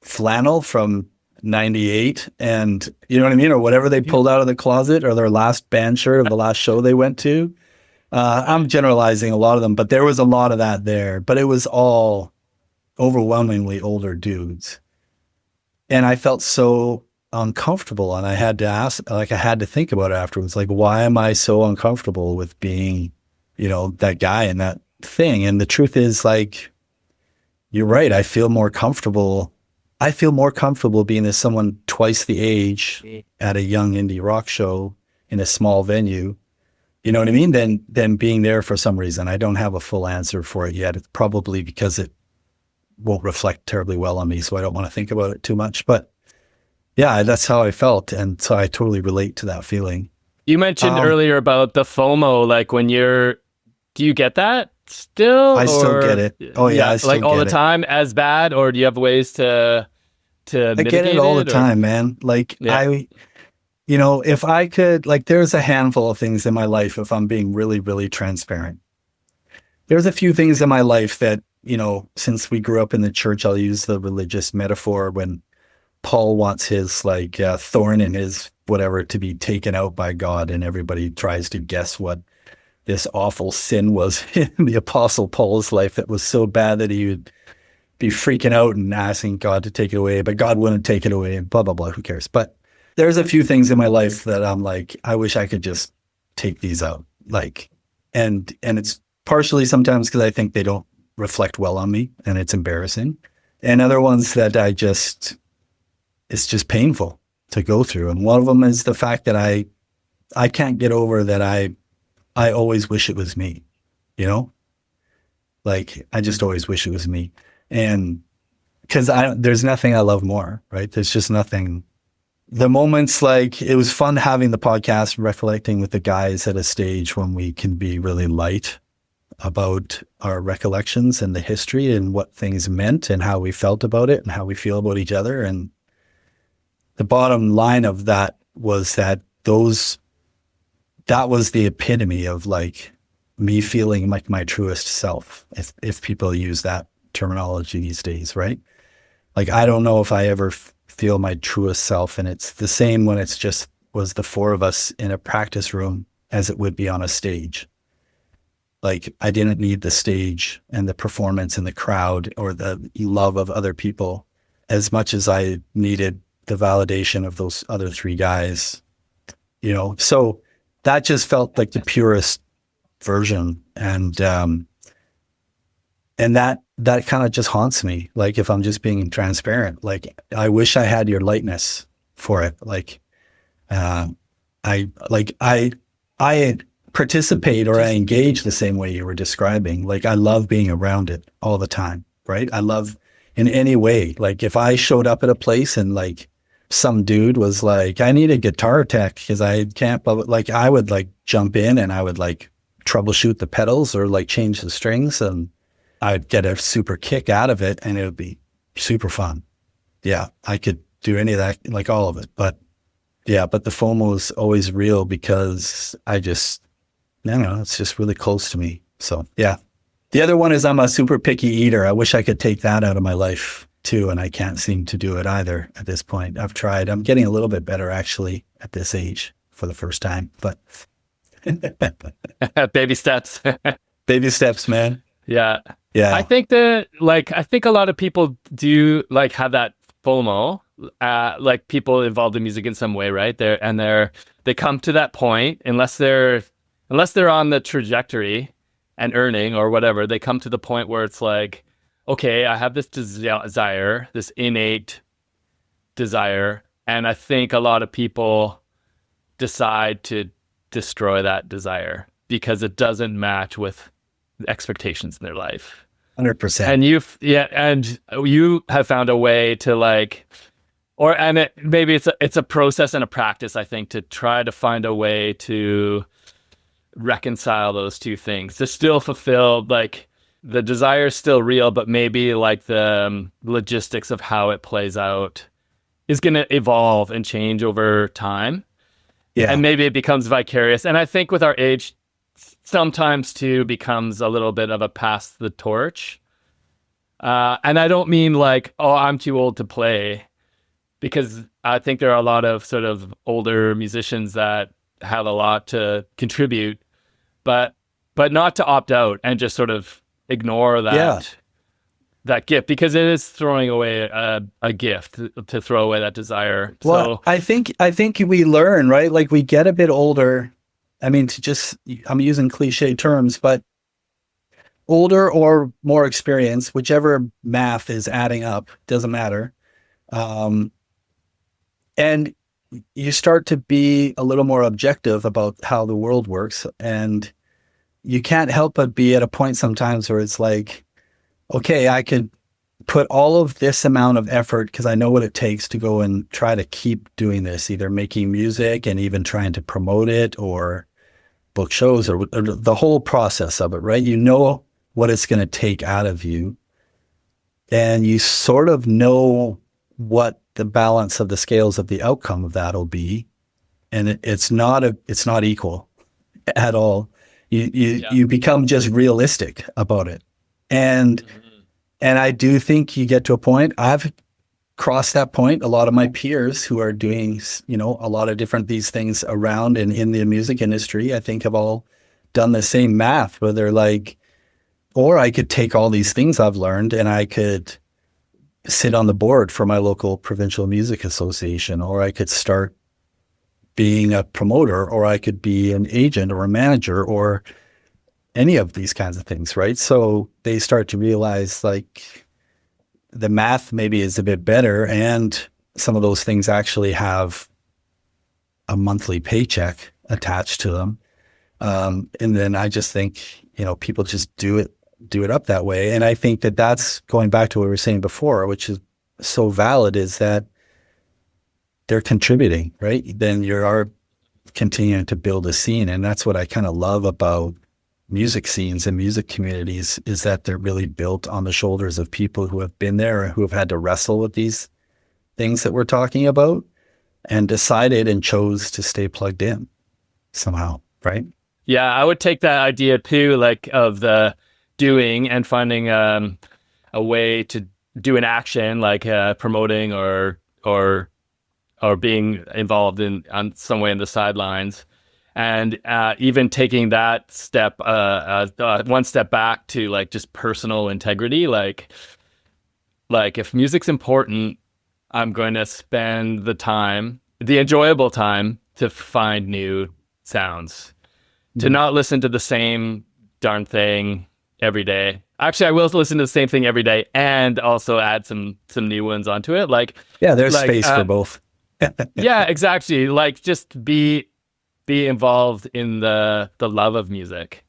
flannel from 98 and you know what I mean, or whatever they pulled out of the closet, or their last band shirt of the last show they went to. I'm generalizing a lot of them, but there was a lot of that there, but it was all overwhelmingly older dudes. And I felt so uncomfortable, and I had to ask, like I had to think about it afterwards, like, why am I so uncomfortable with being, you know, that guy and that thing? And the truth is, like, you're right. I feel more comfortable being as someone twice the age at a young indie rock show in a small venue, you know what I mean, than being there for some reason. I don't have a full answer for it yet. It's probably because it won't reflect terribly well on me, so I don't want to think about it too much. But yeah, that's how I felt. And so I totally relate to that feeling. You mentioned earlier about the FOMO, like do you get that? still? I still get it. Oh yeah, I still like all get the it. time as bad, or do you have ways to I mitigate get it all the or- time, man. Like Yeah. if I could, like, there's a handful of things in my life, if I'm being really, really transparent. There's a few things in my life that, since we grew up in the church, I'll use the religious metaphor when Paul wants his thorn in his whatever to be taken out by God, and everybody tries to guess what this awful sin was in the Apostle Paul's life that was so bad that he would be freaking out and asking God to take it away, but God wouldn't take it away, and blah, blah, blah. Who cares? But there's a few things in my life that I'm like, I wish I could just take these out. And it's partially sometimes because I think they don't reflect well on me and it's embarrassing. And other ones that it's just painful to go through. And one of them is the fact that I can't get over that I always wish it was me, I just always wish it was me. And because there's nothing I love more, right? There's just nothing. The moments, it was fun having the podcast, reflecting with the guys at a stage when we can be really light about our recollections and the history and what things meant and how we felt about it and how we feel about each other. And the bottom line of that was that was the epitome of me feeling like my truest self, if people use that terminology these days, right? I don't know if I ever feel my truest self, and it's the same when it's just was the four of us in a practice room as it would be on a stage. I didn't need the stage and the performance and the crowd or the love of other people as much as I needed the validation of those other three guys, So that just felt like the purest version. And that kind of just haunts me. If I'm just being transparent, I wish I had your lightness for it. I participate or I engage the same way you were describing. I love being around it all the time, right? I love in any way. If I showed up at a place and some dude was I need a guitar tech because I can't, I would jump in and I would troubleshoot the pedals or change the strings, and I'd get a super kick out of it and it would be super fun. Yeah, I could do any of that, all of it. But the FOMO is always real because I don't know, it's just really close to me. So yeah. The other one is I'm a super picky eater. I wish I could take that out of my life too, and I can't seem to do it either at this point. I've tried. I'm getting a little bit better actually at this age for the first time, but baby steps. Baby steps, man. Yeah. Yeah. I think that I think a lot of people do have that FOMO, people involved in music in some way, right? They come to that point unless they're on the trajectory and earning or whatever, they come to the point where it's okay, I have this desire, this innate desire. And I think a lot of people decide to destroy that desire because it doesn't match with expectations in their life. 100%. And you have found a way to maybe it's a process and a practice, I think, to try to find a way to reconcile those two things, to still fulfill the desire is still real, but maybe the logistics of how it plays out is going to evolve and change over time. Yeah. And maybe it becomes vicarious. And I think with our age, sometimes too becomes a little bit of a pass the torch. And I don't mean I'm too old to play, because I think there are a lot of sort of older musicians that have a lot to contribute, but not to opt out and just sort of ignore that gift, because it is throwing away a gift to throw away that desire. Well, so, I think we learn, right? We get a bit older. I mean, I'm using cliche terms, but older or more experienced, whichever math is adding up, doesn't matter. And you start to be a little more objective about how the world works. And you can't help but be at a point sometimes where it's okay, I could put all of this amount of effort because I know what it takes to go and try to keep doing this, either making music and even trying to promote it or book shows or the whole process of it, right? what it's going to take out of you. And you sort of know what the balance of the scales of the outcome of that will be. And it's not equal at all. You become just realistic about it. And I do think you get to a point, I've crossed that point. A lot of my peers who are doing, a lot of different these things around and in the music industry, I think have all done the same math where they're like, or I could take all these things I've learned and I could sit on the board for my local provincial music association, or I could start being a promoter, or I could be an agent or a manager or any of these kinds of things, right? So they start to realize like the math maybe is a bit better, and some of those things actually have a monthly paycheck attached to them. And then I just think, people just do it up that way. And I think that that's going back to what we were saying before, which is so valid, is that they're contributing, right? Then you are continuing to build a scene. And that's what I kind of love about music scenes and music communities, is that they're really built on the shoulders of people who have been there or who have had to wrestle with these things that we're talking about and decided and chose to stay plugged in somehow, right? Yeah, I would take that idea too, like of the doing and finding a way to do an action, like promoting or being involved on some way in the sidelines. And even taking that step, one step back to like just personal integrity, like if music's important, I'm going to spend the enjoyable time to find new sounds, to not listen to the same darn thing every day. Actually, I will listen to the same thing every day and also add some new ones onto it. There's space for both. Yeah, exactly. Like just be involved in the love of music.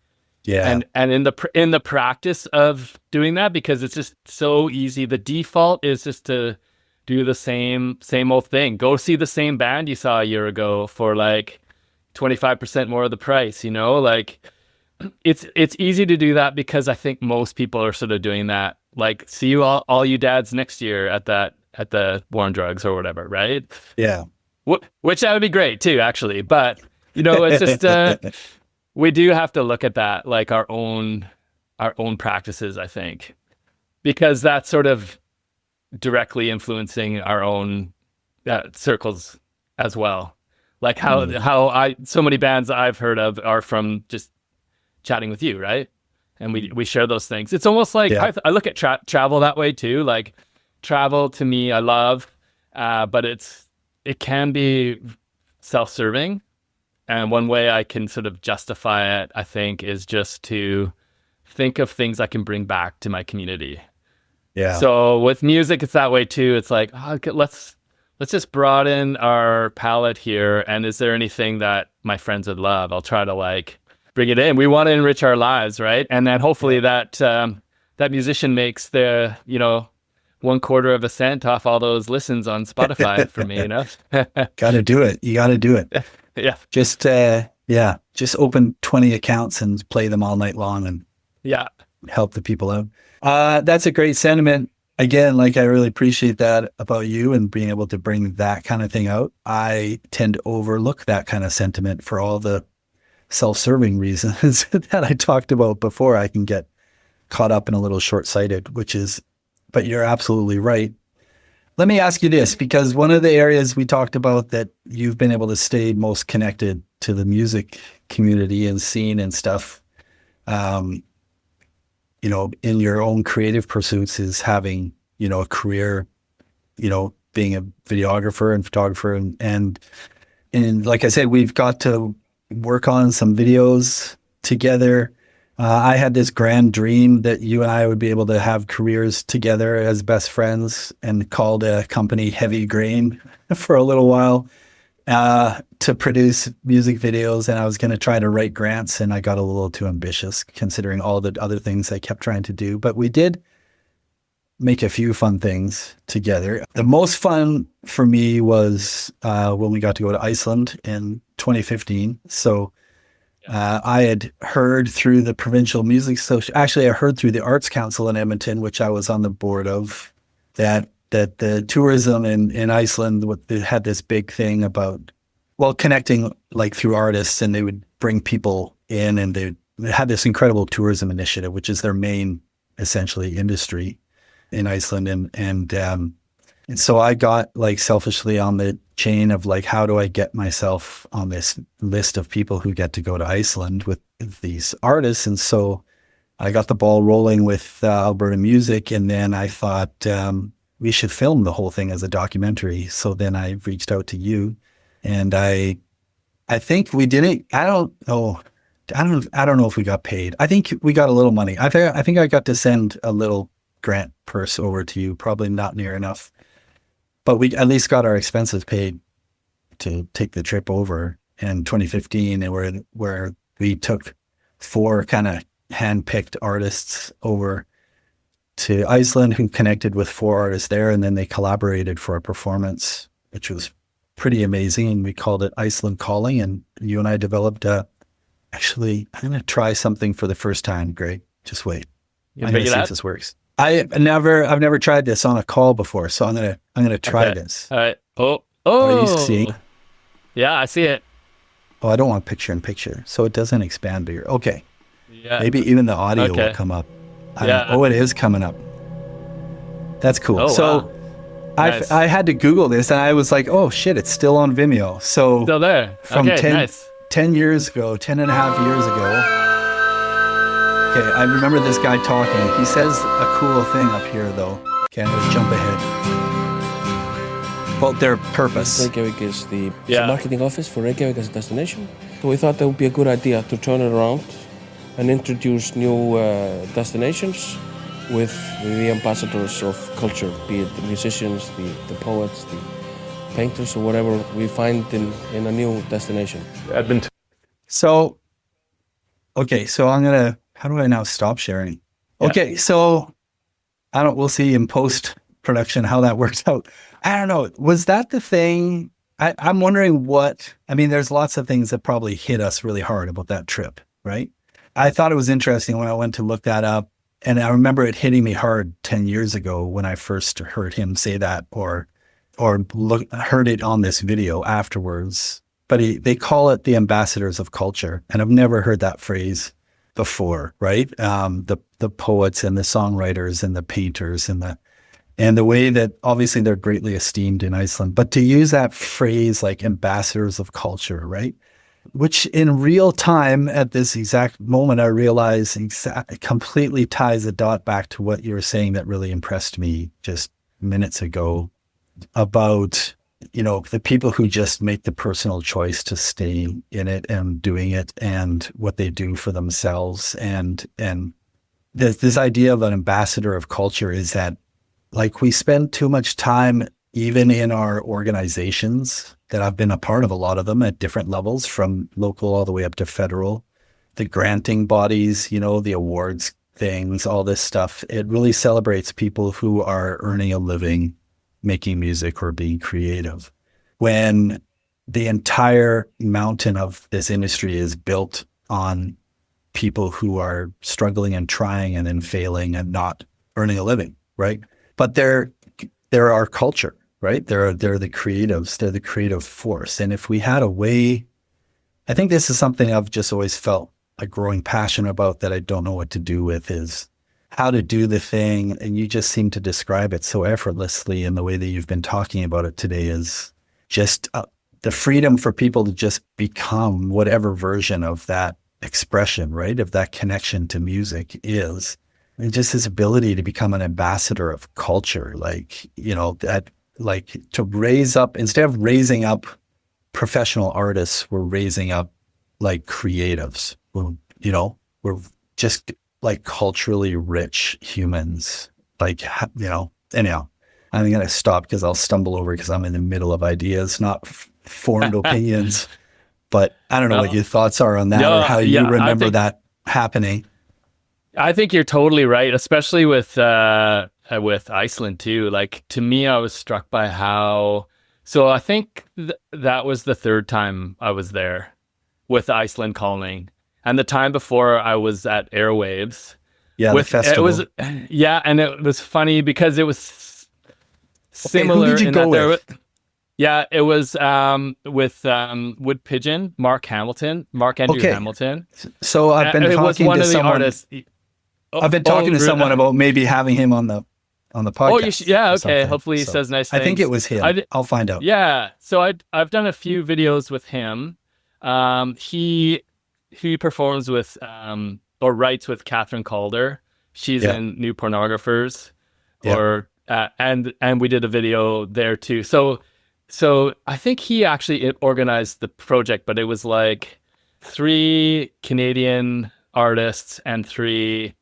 Yeah. And in the practice of doing that, because it's just so easy. The default is just to do the same old thing. Go see the same band you saw a year ago for like 25% more of the price, like it's easy to do that because I think most people are sort of doing that. Like, see you all you dads next year at the War on Drugs or whatever, right? Yeah. Which that would be great too, actually. But it's just we do have to look at that, like our own practices, I think, because that's sort of directly influencing our own circles as well. Like how so many bands I've heard of are from just chatting with you, right? And we share those things. It's almost like I look at travel that way too. Like travel to me, I love, but it can be self-serving. And one way I can sort of justify it, I think, is just to think of things I can bring back to my community. Yeah. So with music, it's that way too. It's like, let's just broaden our palette here. And is there anything that my friends would love? I'll try to like bring it in. We want to enrich our lives, right? And then hopefully that musician makes the 1/4 of a cent off all those listens on Spotify for me, Gotta do it. You gotta do it. Yeah. Just open 20 accounts and play them all night long and help the people out. That's a great sentiment. Again, like I really appreciate that about you and being able to bring that kind of thing out. I tend to overlook that kind of sentiment for all the self-serving reasons that I talked about before. I can get caught up and a little short-sighted, but you're absolutely right. Let me ask you this, because one of the areas we talked about that you've been able to stay most connected to the music community and scene and stuff, in your own creative pursuits is having, a career, being a videographer and photographer. And like I said, we've got to work on some videos together. I had this grand dream that you and I would be able to have careers together as best friends, and called a company Heavy Grain for a little while to produce music videos. And I was going to try to write grants, and I got a little too ambitious considering all the other things I kept trying to do. But we did make a few fun things together. The most fun for me was when we got to go to Iceland in 2015. So I had heard through the provincial music social. Actually, I heard through the Arts Council in Edmonton, which I was on the board of, that the tourism in Iceland they had this big thing about, well, connecting like through artists, and they would bring people in, and they had this incredible tourism initiative, which is their main essentially industry in Iceland, and so I got like selfishly on the chain of like, how do I get myself on this list of people who get to go to Iceland with these artists? And so I got the ball rolling with Alberta Music, and then I thought we should film the whole thing as a documentary. So then I reached out to you, and I think we didn't. I don't know if we got paid. I think we got a little money. I think I got to send a little grant purse over to you, probably not near enough. But we at least got our expenses paid to take the trip over in 2015, and where we took 4 kind of hand-picked artists over to Iceland who connected with 4 artists there, and then they collaborated for a performance, which was pretty amazing. And we called it Iceland Calling, and you and I developed actually, I'm going to try something for the first time, Greg. Just wait. I'm going to see if this works. I've never tried this on a call before, so I'm gonna try this. All right. Oh. Are you seeing? Yeah, I see it. Oh, I don't want picture in picture, so it doesn't expand bigger. Okay. Yeah. Maybe even the audio will come up. Oh, it is coming up. That's cool. Oh, so wow. Nice. I had to Google this, and I was like, oh shit, it's still on Vimeo. So still there. From okay, 10 years ago, 10 and a half years ago. Okay, I remember this guy talking. He says a cool thing up here, though. Okay, I'm going to jump ahead. About their purpose. Reykjavik is the marketing office for Reykjavik as a destination. So we thought that would be a good idea to turn it around and introduce new destinations with the ambassadors of culture, be it the musicians, the poets, the painters, or whatever we find in a new destination. Edmonton. So I'm going to... How do I now stop sharing? Okay, so we'll see in post-production how that works out. I don't know. Was that the thing? I'm wondering there's lots of things that probably hit us really hard about that trip, right? I thought it was interesting when I went to look that up, and I remember it hitting me hard 10 years ago when I first heard him say that or heard it on this video afterwards. But they call it the ambassadors of culture, and I've never heard that phrase before, right? The poets and the songwriters and the painters and the way that obviously they're greatly esteemed in Iceland, but to use that phrase like ambassadors of culture, right? Which in real time at this exact moment, I realize completely ties a dot back to what you were saying that really impressed me just minutes ago about the people who just make the personal choice to stay in it and doing it and what they do for themselves. And this idea of an ambassador of culture is that like we spend too much time even in our organizations that I've been a part of, a lot of them at different levels from local all the way up to federal, the granting bodies, the awards things, all this stuff. It really celebrates people who are earning a living making music or being creative, when the entire mountain of this industry is built on people who are struggling and trying and then failing and not earning a living, right? But they're our culture, right? They're the creatives, they're the creative force. And if we had a way, I think this is something I've just always felt a growing passion about that I don't know what to do with, is how to do the thing. And you just seem to describe it so effortlessly in the way that you've been talking about it today, is just the freedom for people to just become whatever version of that expression, right? Of that connection to music is. And just this ability to become an ambassador of culture, that to raise up, instead of raising up professional artists, we're raising up like creatives. We're just like culturally rich humans, anyhow, I'm going to stop because I'll stumble over because I'm in the middle of ideas, not formed opinions, but I don't know what your thoughts are on that or how you remember that happening. I think you're totally right, especially with Iceland too. Like to me, I was struck by how, I think that was the third time I was there with Iceland Calling. And the time before I was at Airwaves. Yeah, the festival. And it was funny because it was similar. Who did you go with? It was with Wood Pigeon, Mark Andrew Hamilton. So I've been talking to someone. Artists. I've been talking to someone about maybe having him on the podcast. Oh, you should, yeah, okay. Hopefully he says nice things. I think it was him. I'll find out. Yeah, so I've done a few videos with him. He performs with or writes with Catherine Calder. She's in New Pornographers, and we did a video there too. So I think he actually organized the project, but it was like 3 Canadian artists and 3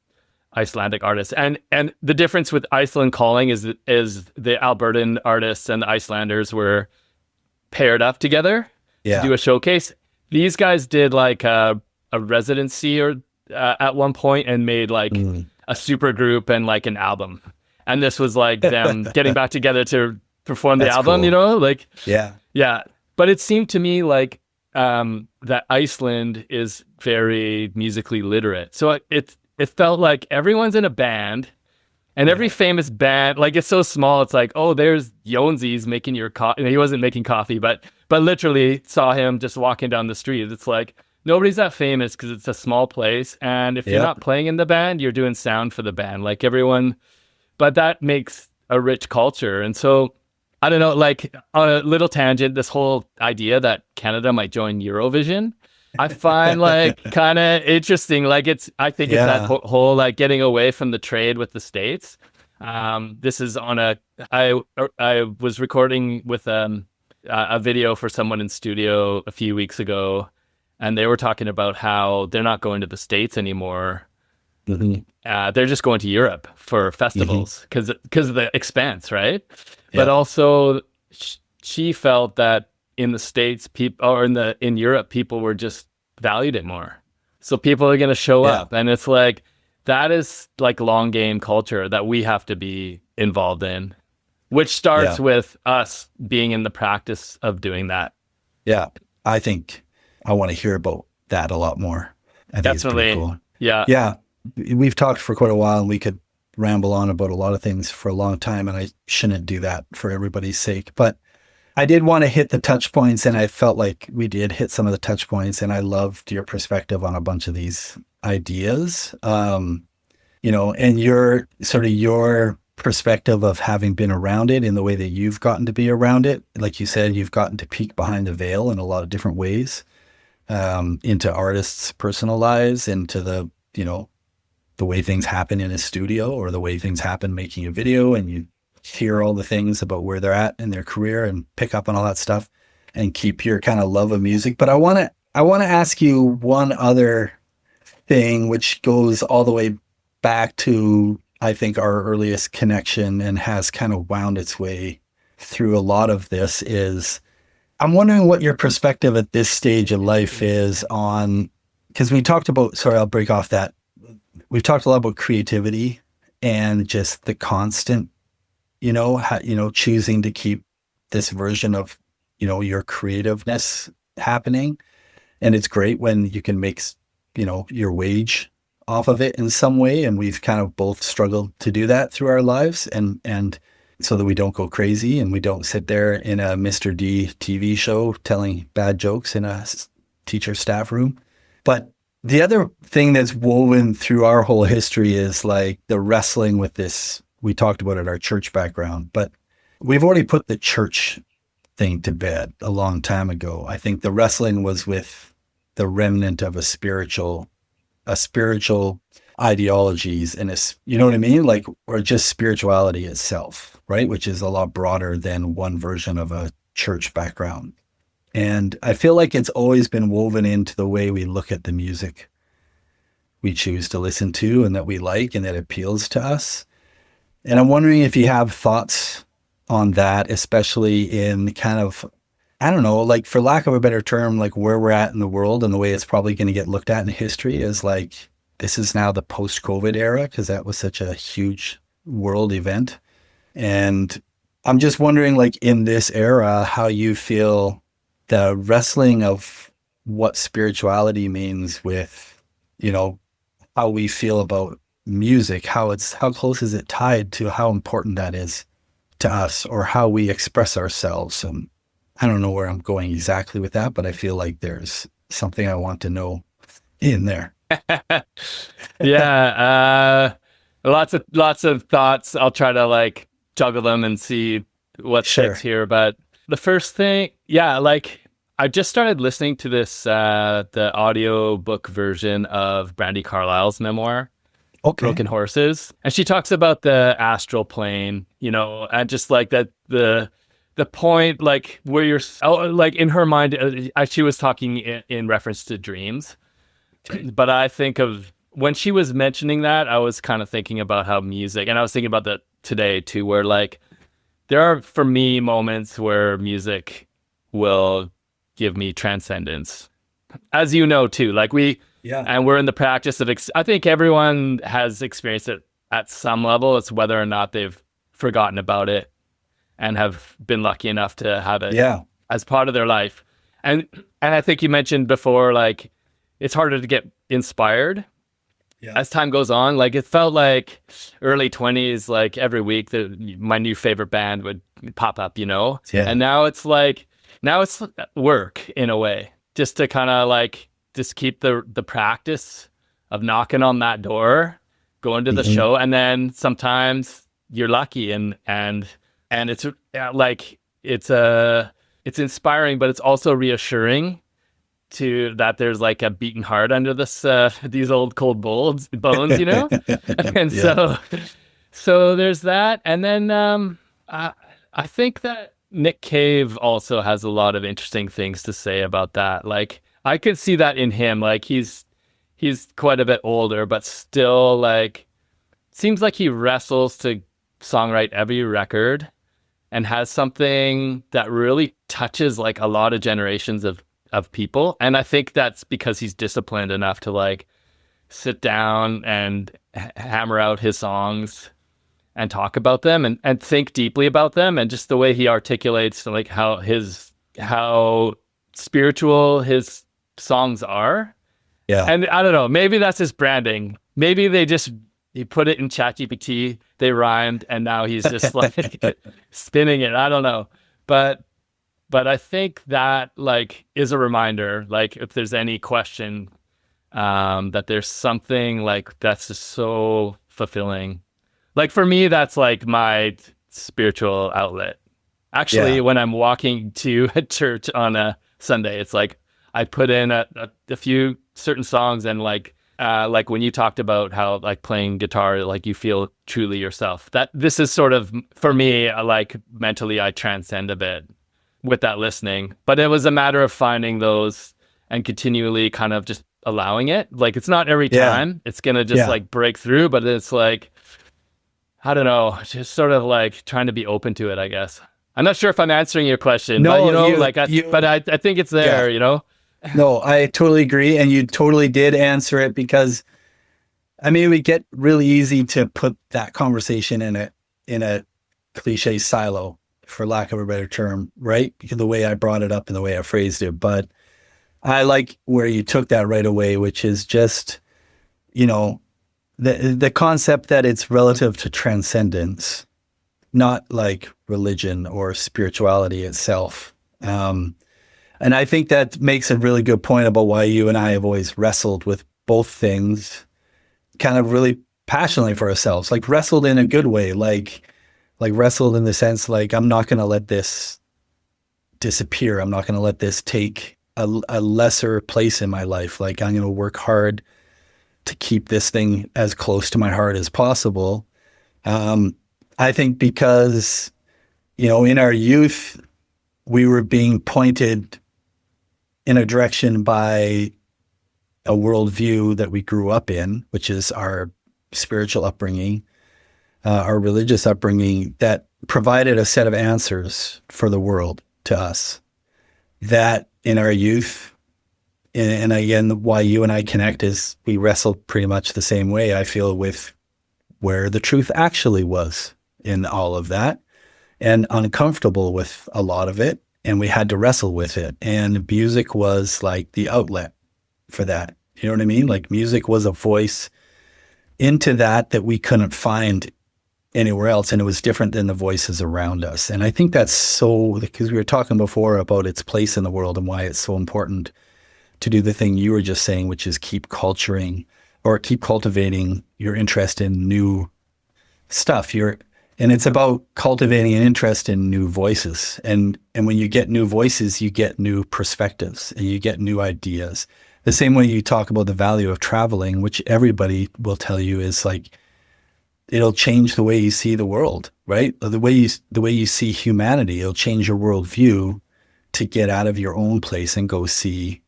Icelandic artists. And the difference with Iceland Calling is the Albertan artists and the Icelanders were paired up together to do a showcase. These guys did like a residency or at one point and made like a super group and like an album. And this was like them getting back together to perform the album, cool. Yeah. But it seemed to me like that Iceland is very musically literate. So it felt like everyone's in a band, and every famous band, like it's so small. It's like, oh, there's Jonesi's making your coffee. He wasn't making coffee, but literally saw him just walking down the street. It's like nobody's that famous because it's a small place, and if you're not playing in the band, you're doing sound for the band. Like everyone, but that makes a rich culture. And so I don't know, like on a little tangent, this whole idea that Canada might join Eurovision, I find like kind of interesting. Like I think it's that whole like getting away from the trade with the States. This is I was recording with a video for someone in studio a few weeks ago, and they were talking about how they're not going to the States anymore. Mm-hmm. They're just going to Europe for festivals because of the expense, right? Yeah. But also, she felt that in the States, in Europe, people were just valued it more. So people are going to show up, and it's like that is like long game culture that we have to be involved in, which starts with us being in the practice of doing that. Yeah, I think I want to hear about that a lot more. I think Definitely, it's pretty cool. Yeah. We've talked for quite a while, and we could ramble on about a lot of things for a long time, and I shouldn't do that for everybody's sake. But I did want to hit the touch points, and I felt like we did hit some of the touch points, and I loved your perspective on a bunch of these ideas. And your perspective of having been around it in the way that you've gotten to be around it. Like you said, you've gotten to peek behind the veil in a lot of different ways, into artists' personal lives, into the way things happen in a studio, or the way things happen making a video, and you hear all the things about where they're at in their career and pick up on all that stuff and keep your kind of love of music. But I want to ask you one other thing, which goes all the way back to, I think, our earliest connection and has kind of wound its way through a lot of this. Is I'm wondering what your perspective at this stage of life is on, because we talked about, sorry, I'll break off that. We've talked a lot about creativity and just the constant, choosing to keep this version of, your creativeness happening. And it's great when you can make, your wage off of it in some way. And we've kind of both struggled to do that through our lives, and so that we don't go crazy and we don't sit there in a Mr. D TV show telling bad jokes in a teacher staff room. But the other thing that's woven through our whole history is like the wrestling with this. We talked about it, our church background, but we've already put the church thing to bed a long time ago. I think the wrestling was with the remnant of a spiritual ideologies, and you know what I mean? Like, or just spirituality itself, right? Which is a lot broader than one version of a church background. And I feel like it's always been woven into the way we look at the music we choose to listen to and that we like and that appeals to us. And I'm wondering if you have thoughts on that, especially in kind of, I don't know, like for lack of a better term, like where we're at in the world and the way it's probably going to get looked at in history is like, this is now the post-COVID era, because that was such a huge world event. And I'm just wondering, like in this era, how you feel the wrestling of what spirituality means with you know, how we feel about music, how close is it tied to how important that is to us, or how we express ourselves. And I don't know where I'm going exactly with that, but I feel like there's something I want to know in there. Yeah. Lots of thoughts. I'll try to like juggle them and see what sticks here. But the first thing, yeah, like I just started listening to this, the audio book version of Brandi Carlile's memoir, Broken Horses. And she talks about the astral plane, you know, and just like that, the point, like where you're, like in her mind, she was talking in reference to dreams. But I think of when she was mentioning that, I was kind of thinking about how music, and I was thinking about that today too, where like there are, for me, moments where music will give me transcendence, as you know too. Like and we're in the practice of. I think everyone has experienced it at some level. It's whether or not they've forgotten about it and have been lucky enough to have it as part of their life. And I think you mentioned before, like it's harder to get inspired as time goes on. Like it felt like early 20s, like every week my new favorite band would pop up, you know? And now it's work in a way, just to kind of like just keep the practice of knocking on that door, going to the show, and then sometimes you're lucky and it's like it's inspiring, but it's also reassuring to that there's like a beating heart under this these old cold bones, you know. And so there's that. And then I think that Nick Cave also has a lot of interesting things to say about that. Like I could see that in him. Like he's quite a bit older, but still like seems like he wrestles to songwrite every record and has something that really touches like a lot of generations of people. And I think that's because he's disciplined enough to like sit down and hammer out his songs and talk about them and think deeply about them. And just the way he articulates like how spiritual his songs are. Yeah. And I don't know, maybe that's his branding. Maybe he put it in ChatGPT, they rhymed, and now he's just like spinning it. I don't know. But I think that like is a reminder, like if there's any question, that there's something like that's just so fulfilling. Like for me, that's like my spiritual outlet. Actually, when I'm walking to a church on a Sunday, it's like I put in a few certain songs, and like when you talked about how like playing guitar, like you feel truly yourself. That this is sort of for me, like mentally, I transcend a bit with that listening. But it was a matter of finding those and continually kind of just allowing it. Like it's not every time it's gonna just like break through, but it's like, I don't know, just sort of like trying to be open to it, I guess. I'm not sure if I'm answering your question, but you know, I think it's there, you know? No, I totally agree. And you totally did answer it, because I mean, we get really easy to put that conversation in a cliche silo, for lack of a better term, right? Because the way I brought it up and the way I phrased it. But I like where you took that right away, which is just, you know, the concept that it's relative to transcendence, not like religion or spirituality itself. And I think that makes a really good point about why you and I have always wrestled with both things kind of really passionately for ourselves, like wrestled in a good way, like wrestled in the sense, like, I'm not going to let this disappear. I'm not going to let this take a lesser place in my life. Like, I'm going to work hard to keep this thing as close to my heart as possible. I think because, you know, in our youth, we were being pointed in a direction by a worldview that we grew up in, which is our spiritual upbringing, our religious upbringing, that provided a set of answers for the world to us. That in our youth, and again, why you and I connect is we wrestled pretty much the same way, I feel, with where the truth actually was in all of that, and uncomfortable with a lot of it. And we had to wrestle with it. And music was like the outlet for that. You know what I mean? Like music was a voice into that we couldn't find anywhere else, and it was different than the voices around us. And I think that's so, because we were talking before about its place in the world and why it's so important to do the thing you were just saying, which is keep culturing or keep cultivating your interest in new stuff. And it's about cultivating an interest in new voices. And when you get new voices, you get new perspectives and you get new ideas. The same way you talk about the value of traveling, which everybody will tell you is like, it'll change the way you see the world, right? The way you see humanity. It'll change your worldview to get out of your own place and go see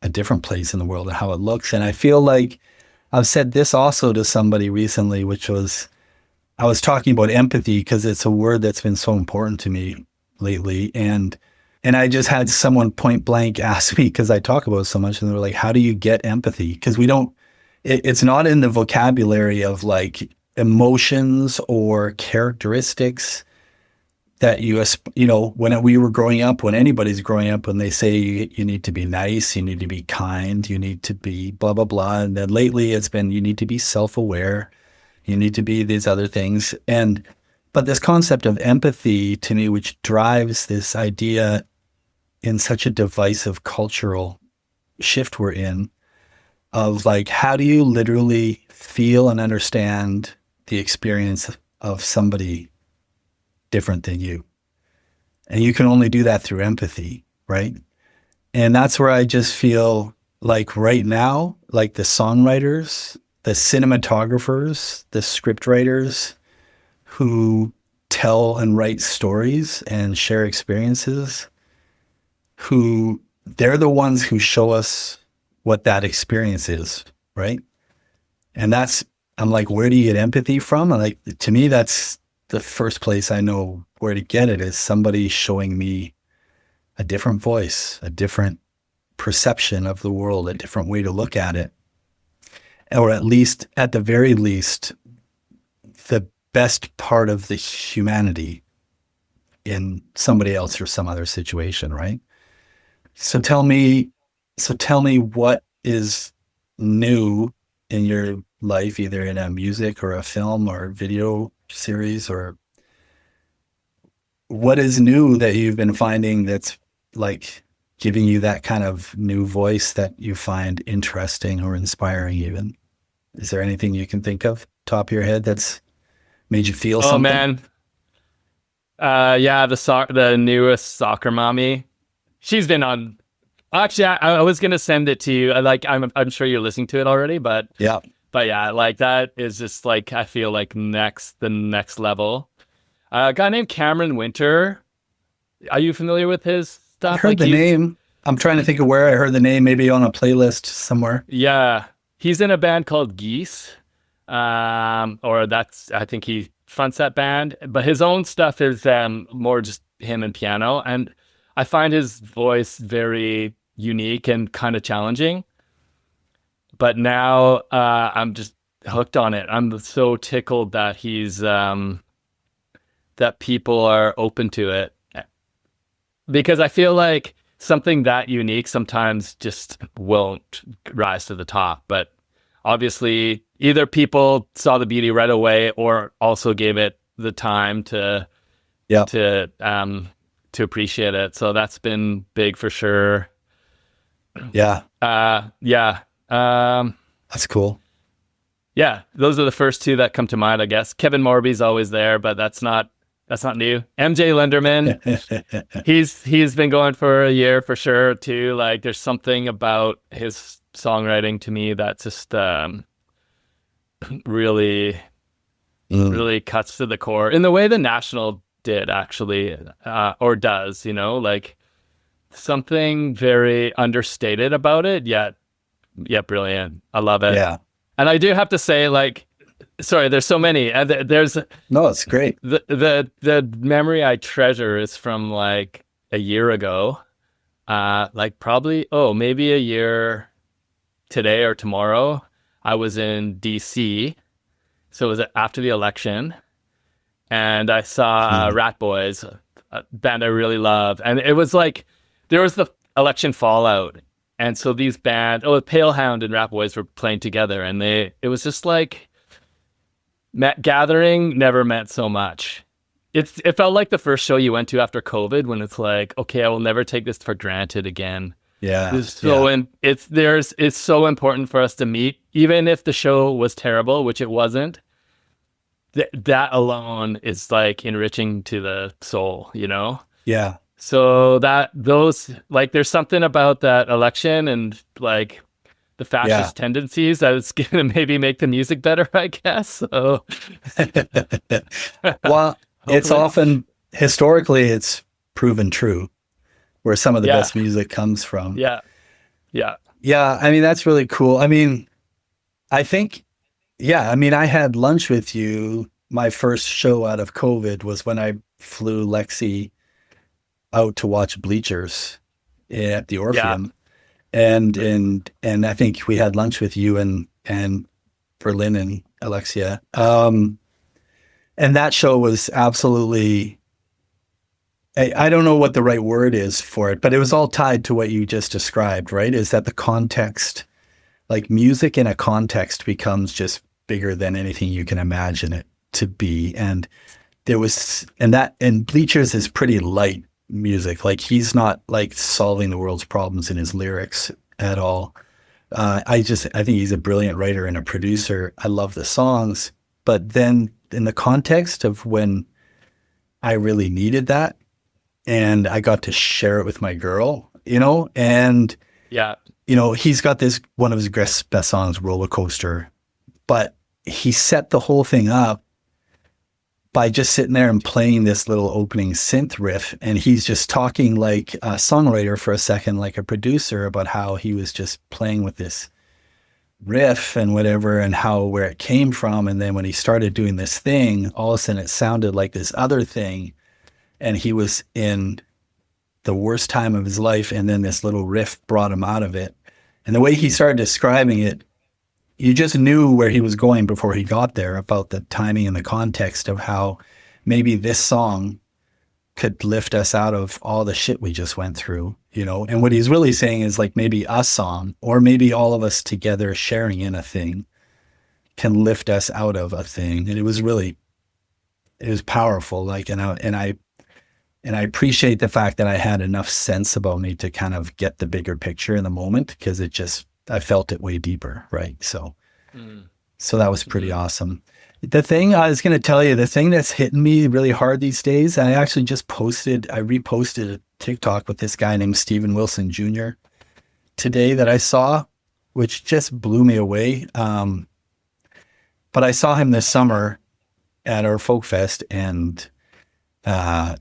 a different place in the world and how it looks. And I feel like I've said this also to somebody recently, which was, I was talking about empathy because it's a word that's been so important to me lately. And I just had someone point blank ask me, because I talk about it so much, and they were like, how do you get empathy? Because it's not in the vocabulary of like emotions or characteristics that when we were growing up, when anybody's growing up, when they say you need to be nice, you need to be kind, you need to be blah, blah, blah. And then lately it's been, you need to be self-aware, you need to be these other things. But this concept of empathy to me, which drives this idea in such a divisive cultural shift we're in, of like, how do you literally feel and understand the experience of somebody different than you? And you can only do that through empathy, right? And that's where I just feel like right now, like the songwriters, the cinematographers, the script writers who tell and write stories and share experiences, they're the ones who show us what that experience is, right? And I'm like, where do you get empathy from? And like, to me, that's the first place I know where to get it, is somebody showing me a different voice, a different perception of the world, a different way to look at it. Or at the very least, the best part of the humanity in somebody else or some other situation, right? So tell me what is new in your life, either in a music or a film or video series, or what is new that you've been finding that's like giving you that kind of new voice that you find interesting or inspiring even? Is there anything you can think of top of your head that's made you feel something? Oh man. Yeah, the newest soccer mommy. She's been on. Actually, I was gonna send it to you. I'm sure you're listening to it already, but yeah. But yeah, like that is just like, I feel like the next level. A guy named Cameron Winter. Are you familiar with his stuff? I heard the name. I'm trying to think of where I heard the name. Maybe on a playlist somewhere. Yeah, he's in a band called Geese. I think he fronts that band. But his own stuff is more just him and piano, and I find his voice very unique and kind of challenging. But now I'm just hooked on it. I'm so tickled that that people are open to it, because I feel like something that unique sometimes just won't rise to the top. But obviously, either people saw the beauty right away or also gave it the time to appreciate it. So that's been big for sure. Yeah. Yeah. That's cool. Yeah, those are the first two that come to mind, I guess. Kevin Morby's always there, but that's not new. MJ Linderman, he's been going for a year for sure too. Like, there's something about his songwriting to me that's just really cuts to the core in the way the National did, actually, or does, like something very understated about it, yet brilliant. I love it. Yeah. And I do have to say, like, sorry, there's so many. No, it's great. The memory I treasure is from like a year ago, like probably maybe a year today or tomorrow. I was in DC, so it was after the election, and I saw Rat Boys, a band I really love, and it was like there was the election fallout, And so these Palehound and Rap Boys were playing together, and it was just like gathering never meant so much. It felt like the first show you went to after COVID, when it's like, okay, I will never take this for granted again. Yeah. It's so important for us to meet, even if the show was terrible, which it wasn't. That alone is like enriching to the soul, you know? Yeah. So there's something about that election and like the fascist tendencies that it's going to maybe make the music better, I guess. So, well, it's often, historically, it's proven true where some of the best music comes from. Yeah. Yeah. Yeah. I mean, that's really cool. I mean, I think, I had lunch with you. My first show out of COVID was when I flew Lexi out to watch Bleachers at the Orpheum. And I think we had lunch with you and Berlin and Alexia. And that show was absolutely, I don't know what the right word is for it, but it was all tied to what you just described, right? Is that the context, like music in a context becomes just bigger than anything you can imagine it to be. And there was, and Bleachers is pretty light music. Like he's not like solving the world's problems in his lyrics at all. I think he's a brilliant writer and a producer. I love the songs, but then in the context of when I really needed that and I got to share it with my girl, you know, and you know, he's got this, one of his best songs, Roller Coaster, but he set the whole thing up by just sitting there and playing this little opening synth riff. And he's just talking like a songwriter for a second, like a producer, about how he was just playing with this riff and whatever, and where it came from. And then when he started doing this thing, all of a sudden it sounded like this other thing. And he was in the worst time of his life. And then this little riff brought him out of it. And the way he started describing it, you just knew where he was going before he got there, about the timing and the context of how maybe this song could lift us out of all the shit we just went through, you know? And what he's really saying is like maybe a song, or maybe all of us together sharing in a thing, can lift us out of a thing. And it was powerful. Like, and I appreciate the fact that I had enough sense about me to kind of get the bigger picture in the moment, because I felt it way deeper, right? So that was pretty awesome. The thing I was going to tell you, the thing that's hitting me really hard these days, I actually just reposted a TikTok with this guy named Steven Wilson Jr. today that I saw, which just blew me away. But I saw him this summer at our Folk Fest, and the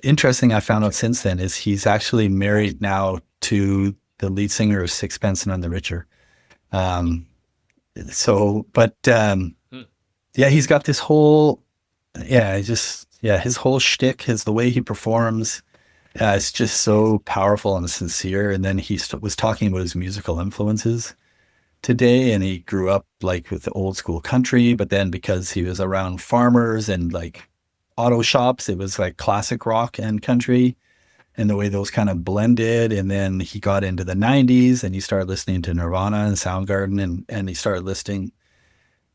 interesting thing I found out since then is he's actually married now to the lead singer of Sixpence None the Richer. He's got this whole, his whole shtick, the way he performs, it's just so powerful and sincere. And then he was talking about his musical influences today, and he grew up like with the old school country, but then because he was around farmers and like auto shops, it was like classic rock and country, and the way those kind of blended. And then he got into the 90s and he started listening to Nirvana and Soundgarden, and he started listing a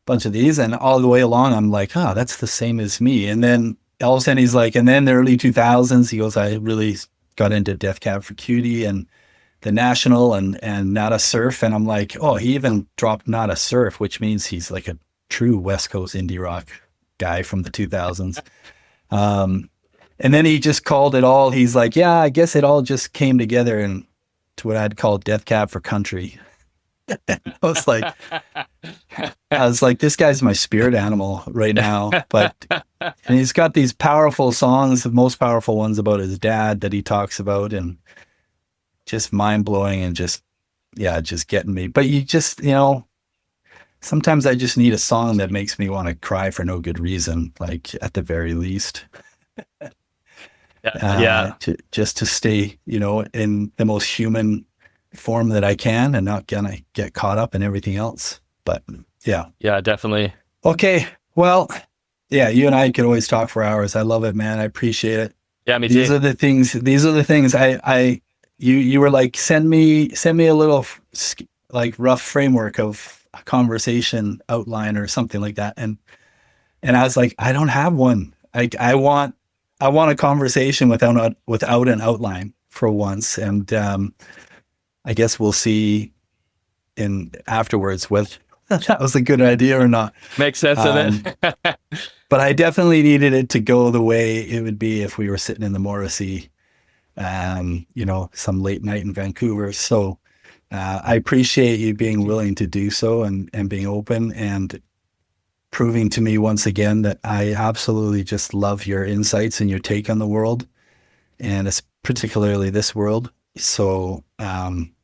bunch of these, and all the way along I'm like, that's the same as me. And then all of a sudden he's like, and then the early 2000s, he goes, I really got into Death Cab for Cutie and The National and Nada Surf. And I'm like, he even dropped Nada Surf, which means he's like a true West Coast indie rock guy from the 2000s. And then he just called it all. He's like, I guess it all just came together and to what I'd call Death Cab for Country. I was like, this guy's my spirit animal right now. And he's got these powerful songs, the most powerful ones about his dad that he talks about, and just mind blowing and just getting me. But you just, sometimes I just need a song that makes me want to cry for no good reason, like at the very least. Just to stay, in the most human form that I can and not gonna get caught up in everything else. But yeah, definitely. Okay. Well, you and I could always talk for hours. I love it, man. I appreciate it. Yeah, me too. These are the things you were like, send me a little like rough framework of a conversation outline or something like that. And I was like, I don't have one. I want a conversation without an outline for once. And I guess we'll see in afterwards whether that was a good idea or not. Makes sense of it. But I definitely needed it to go the way it would be if we were sitting in the Morrissey, some late night in Vancouver. So I appreciate you being willing to do so and being open and proving to me once again that I absolutely just love your insights and your take on the world, and it's particularly this world. So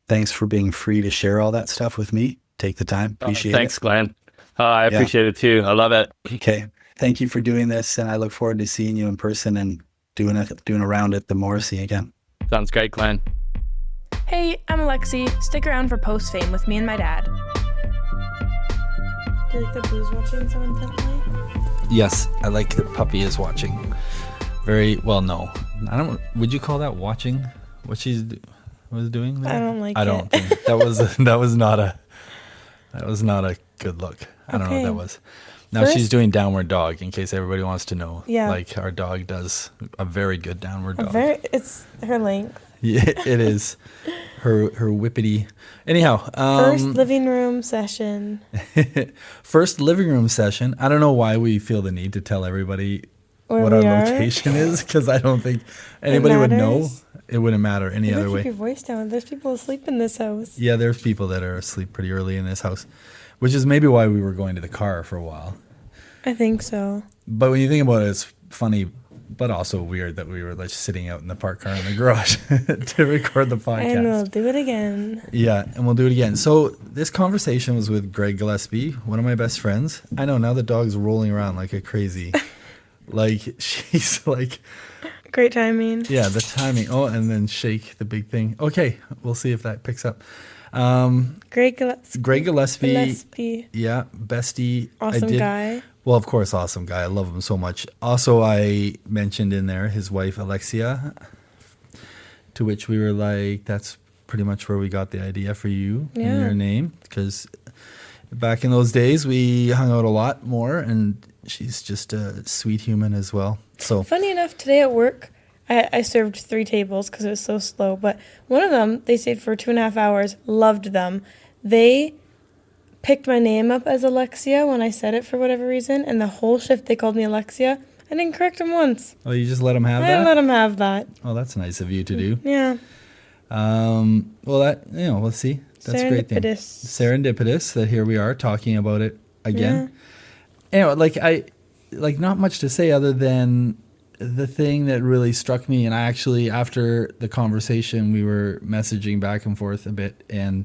thanks for being free to share all that stuff with me. Take the time. Appreciate it. Thanks, Glenn. I appreciate it too. I love it. Okay. Thank you for doing this, and I look forward to seeing you in person and doing a round at the Morrissey again. Sounds great, Glenn. Hey, I'm Alexi. Stick around for post-fame with me and my dad. Do you like the blues watching so intently? Yes, I like the puppy is watching. Very well. No, I don't. Would you call that watching? What she was doing there? I don't like it. I don't think that was not a good look. I don't know what that was. Now she's doing downward dog, in case everybody wants to know. Yeah. Like our dog does a very good downward dog. It's her length. Yeah, it is. Her whippity. Anyhow. First living room session. First living room session. I don't know why we feel the need to tell everybody what our location is, because I don't think anybody would know. It wouldn't matter any other way. Keep your voice down. There's people asleep in this house. Yeah, there's people that are asleep pretty early in this house, which is maybe why we were going to the car for a while. I think so. But when you think about it, it's funny, but also weird that we were like sitting out in the parked car in the garage to record the podcast. And we'll do it again. Yeah, and we'll do it again. So this conversation was with Greg Gillespie, one of my best friends. I know, now the dog's rolling around like a crazy. Like, she's like... Great timing. Yeah, the timing. Oh, and then shake the big thing. Okay, we'll see if that picks up. Greg Gillespie. Yeah, bestie. Awesome guy. Well, of course, awesome guy. I love him so much. Also, I mentioned in there his wife, Alexia, to which we were like, that's pretty much where we got the idea for you and your name. Because back in those days, we hung out a lot more, and she's just a sweet human as well. So funny enough, today at work, I served 3 tables because it was so slow. But one of them, they stayed for 2.5 hours, loved them. They picked my name up as Alexia when I said it for whatever reason, and the whole shift they called me Alexia. I didn't correct them once. Oh, you just let them have that? I let them have that. Oh, that's nice of you to do. Yeah. Well, we'll see. That's a great thing. Serendipitous that here we are talking about it again. Yeah. Anyway, not much to say other than the thing that really struck me, and I actually, after the conversation, we were messaging back and forth a bit, and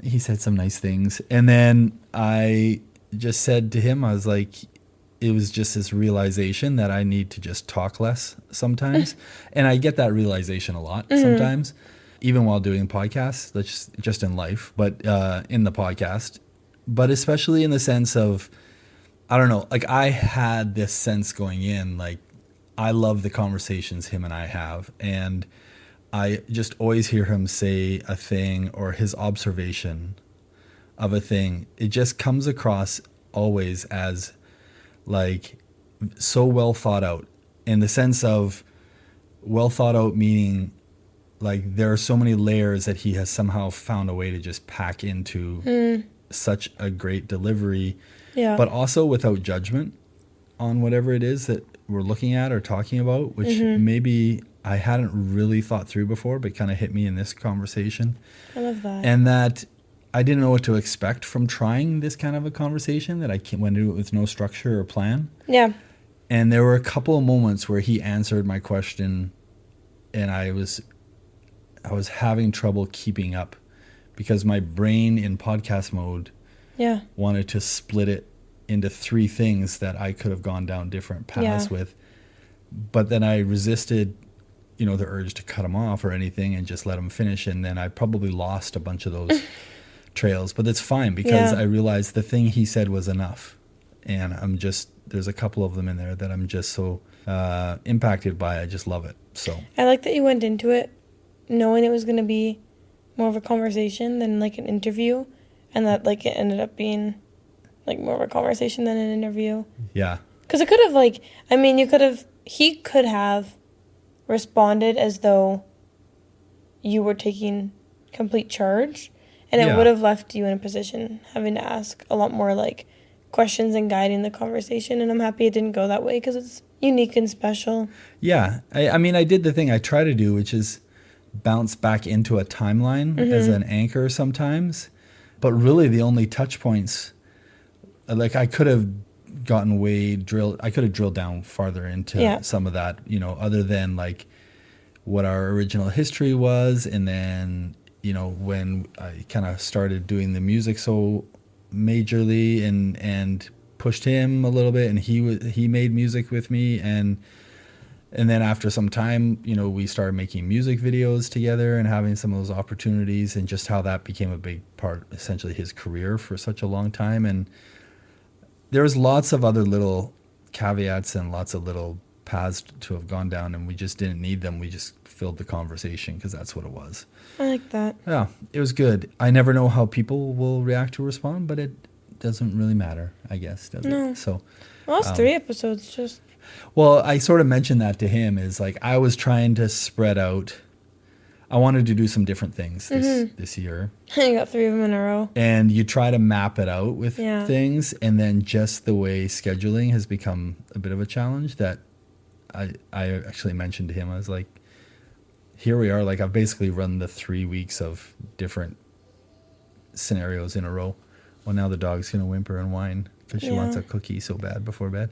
he said some nice things. And then I just said to him, I was like, it was just this realization that I need to just talk less sometimes. And I get that realization a lot sometimes, even while doing podcasts, that's just in life, but in the podcast, but especially in the sense of, I don't know, like I had this sense going in, like I love the conversations him and I have. And I just always hear him say a thing or his observation of a thing. It just comes across always as like so well thought out, in the sense of well thought out, meaning like there are so many layers that he has somehow found a way to just pack into such a great delivery, but also without judgment on whatever it is that we're looking at or talking about, which maybe I hadn't really thought through before, but kind of hit me in this conversation. I love that. And that I didn't know what to expect from trying this kind of a conversation, that I went into it with no structure or plan. Yeah. And there were a couple of moments where he answered my question, and I was having trouble keeping up because my brain in podcast mode wanted to split it into 3 things that I could have gone down different paths with. But then I resisted, the urge to cut him off or anything and just let him finish. And then I probably lost a bunch of those trails, but that's fine because I realized the thing he said was enough. And there's a couple of them in there that I'm just so impacted by. I just love it. So I like that you went into it knowing it was going to be more of a conversation than like an interview, and that like it ended up being like more of a conversation than an interview. Yeah. Because it could have he could have responded as though you were taking complete charge, and it would have left you in a position having to ask a lot more like questions and guiding the conversation. And I'm happy it didn't go that way because it's unique and special. Yeah. I mean, I did the thing I try to do, which is bounce back into a timeline as an anchor sometimes. But really the only touch points, like I could have drilled down farther into some of that, you know, other than like what our original history was. And then, you know, when I kind of started doing the music so majorly and pushed him a little bit, and he made music with me, and then after some time, you know, we started making music videos together and having some of those opportunities, and just how that became a big part, essentially his career for such a long time. And there was lots of other little caveats and lots of little paths to have gone down, and we just didn't need them. We just filled the conversation because that's what it was. I like that. Yeah, it was good. I never know how people will react or respond, but it doesn't really matter, I guess, does it? So, well, it's 3 episodes, just... Well, I sort of mentioned that to him, is like I was trying to spread out. I wanted to do some different things this year. You got 3 of them in a row. And you try to map it out with things, and then just the way scheduling has become a bit of a challenge that I actually mentioned to him. I was like, here we are, like I've basically run the 3 weeks of different scenarios in a row. Well, now the dog's going to whimper and whine because she wants a cookie so bad before bed.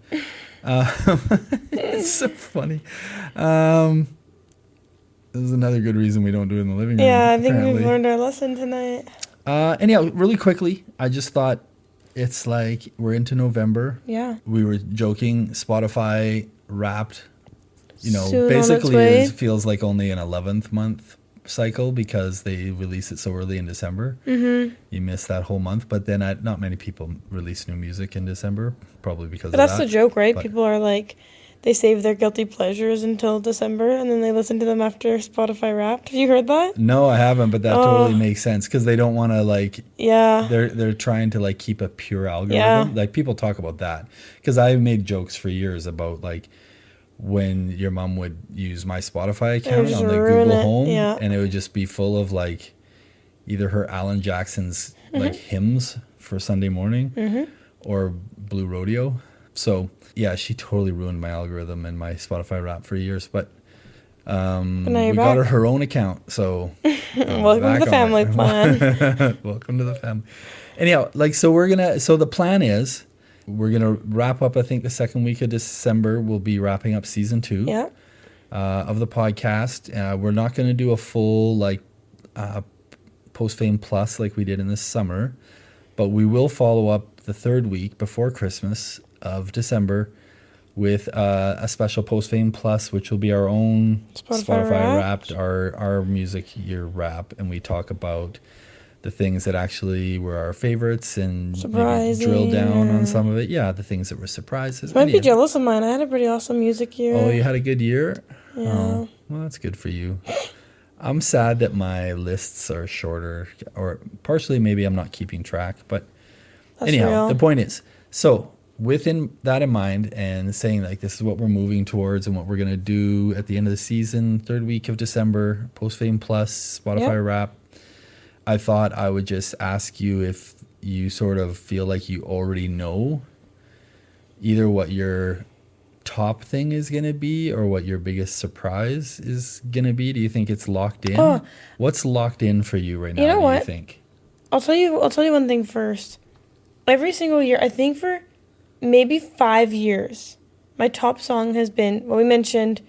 It's so funny. This is another good reason we don't do it in the living room. Yeah, I think we've learned our lesson tonight. Anyhow, really quickly, I just thought it's like we're into November. Yeah. We were joking, Spotify Wrapped, you know, Soon basically it feels like only an 11th month cycle because they release it so early in December. You miss that whole month, but then not many people release new music in December, probably because of that. But that's the joke, right? But people are like, they save their guilty pleasures until December, and then they listen to them after Spotify Wrapped. Have you heard that? No, I haven't, but that totally makes sense because they don't want to like. Yeah. They're trying to like keep a pure algorithm. Yeah. Like people talk about that because I've made jokes for years about like when your mom would use my Spotify account on the Google Home, and it would just be full of like either her Alan Jackson's like hymns for Sunday morning or Blue Rodeo. So yeah, she totally ruined my algorithm and my Spotify Wrapped for years, but we got her own account. So welcome to the family plan. Welcome to the family. Anyhow, like, so the plan is we're going to wrap up, I think the second week of December, we'll be wrapping up season 2 of the podcast. We're not going to do a full like post-fame plus like we did in the summer, but we will follow up the 3rd week before Christmas of December with a special post-fame plus, which will be our own Spotify Wrapped, our music year wrap, and we talk about the things that actually were our favorites and maybe drill down on some of it. Yeah, the things that were surprises. You might be jealous of mine. I had a pretty awesome music year. Oh, you had a good year? Yeah. Oh, well, that's good for you. I'm sad that my lists are shorter, or partially maybe I'm not keeping track. But anyhow, the point is, so within that in mind and saying like this is what we're moving towards and what we're going to do at the end of the season, 3rd week of December, post-fame plus, Spotify Wrap, I thought I would just ask you if you sort of feel like you already know either what your top thing is going to be or what your biggest surprise is going to be. Do you think it's locked in? What's locked in for you right now? You know what? You think? I'll tell you one thing first. Every single year, I think for maybe 5 years, my top song has been what we mentioned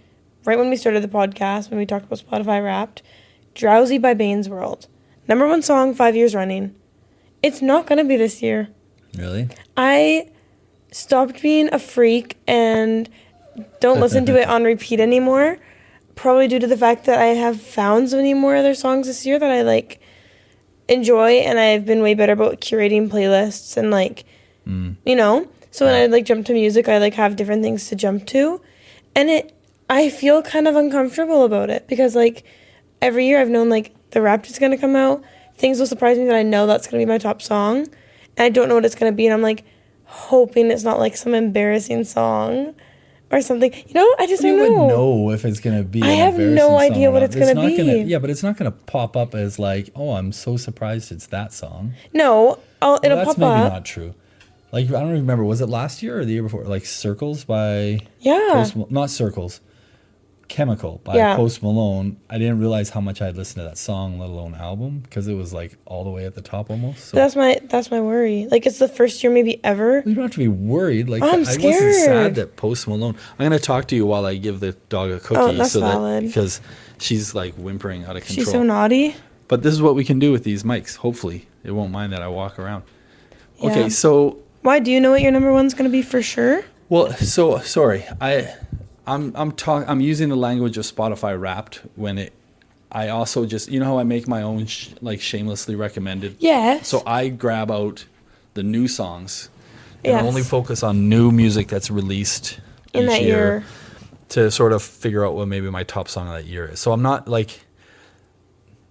right when we started the podcast, when we talked about Spotify Wrapped, Drowsy by Bane's World. Number 1 song 5 years running. It's not going to be this year. Really? I stopped being a freak and don't listen to it on repeat anymore. Probably due to the fact that I have found so many more other songs this year that I like enjoy, and I've been way better about curating playlists and like, you know. So when I like jump to music, I like have different things to jump to, and I feel kind of uncomfortable about it because like every year I've known like the Wrapped is gonna come out. Things will surprise me that I know that's gonna be my top song, and I don't know what it's gonna be, and I'm like hoping it's not like some embarrassing song or something. You know, I just don't know. You would know if it's gonna be. I have no idea what it's gonna be. Yeah, but it's not gonna pop up as like, oh, I'm so surprised it's that song. No, it'll pop up. That's maybe not true. Like, I don't remember, was it last year or the year before? Like Circles by not Circles, Chemical by Post Malone. I didn't realize how much I had listened to that song, let alone album, because it was like all the way at the top almost. So. That's my worry. Like, it's the first year maybe ever. You don't have to be worried. Like, I'm scared. I wasn't sad that Post Malone. I'm gonna talk to you while I give the dog a cookie. Oh, that's valid. Because she's like whimpering out of control. She's so naughty. But this is what we can do with these mics. Hopefully, it won't mind that I walk around. Yeah. Okay, so. Why do you know what your number one's going to be for sure? Well, so sorry, I'm using the language of Spotify Wrapped when I also just, you know how I make my own like shamelessly recommended. Yes. So I grab out the new songs and only focus on new music that's released in that year to sort of figure out what maybe my top song of that year is. So I'm not like.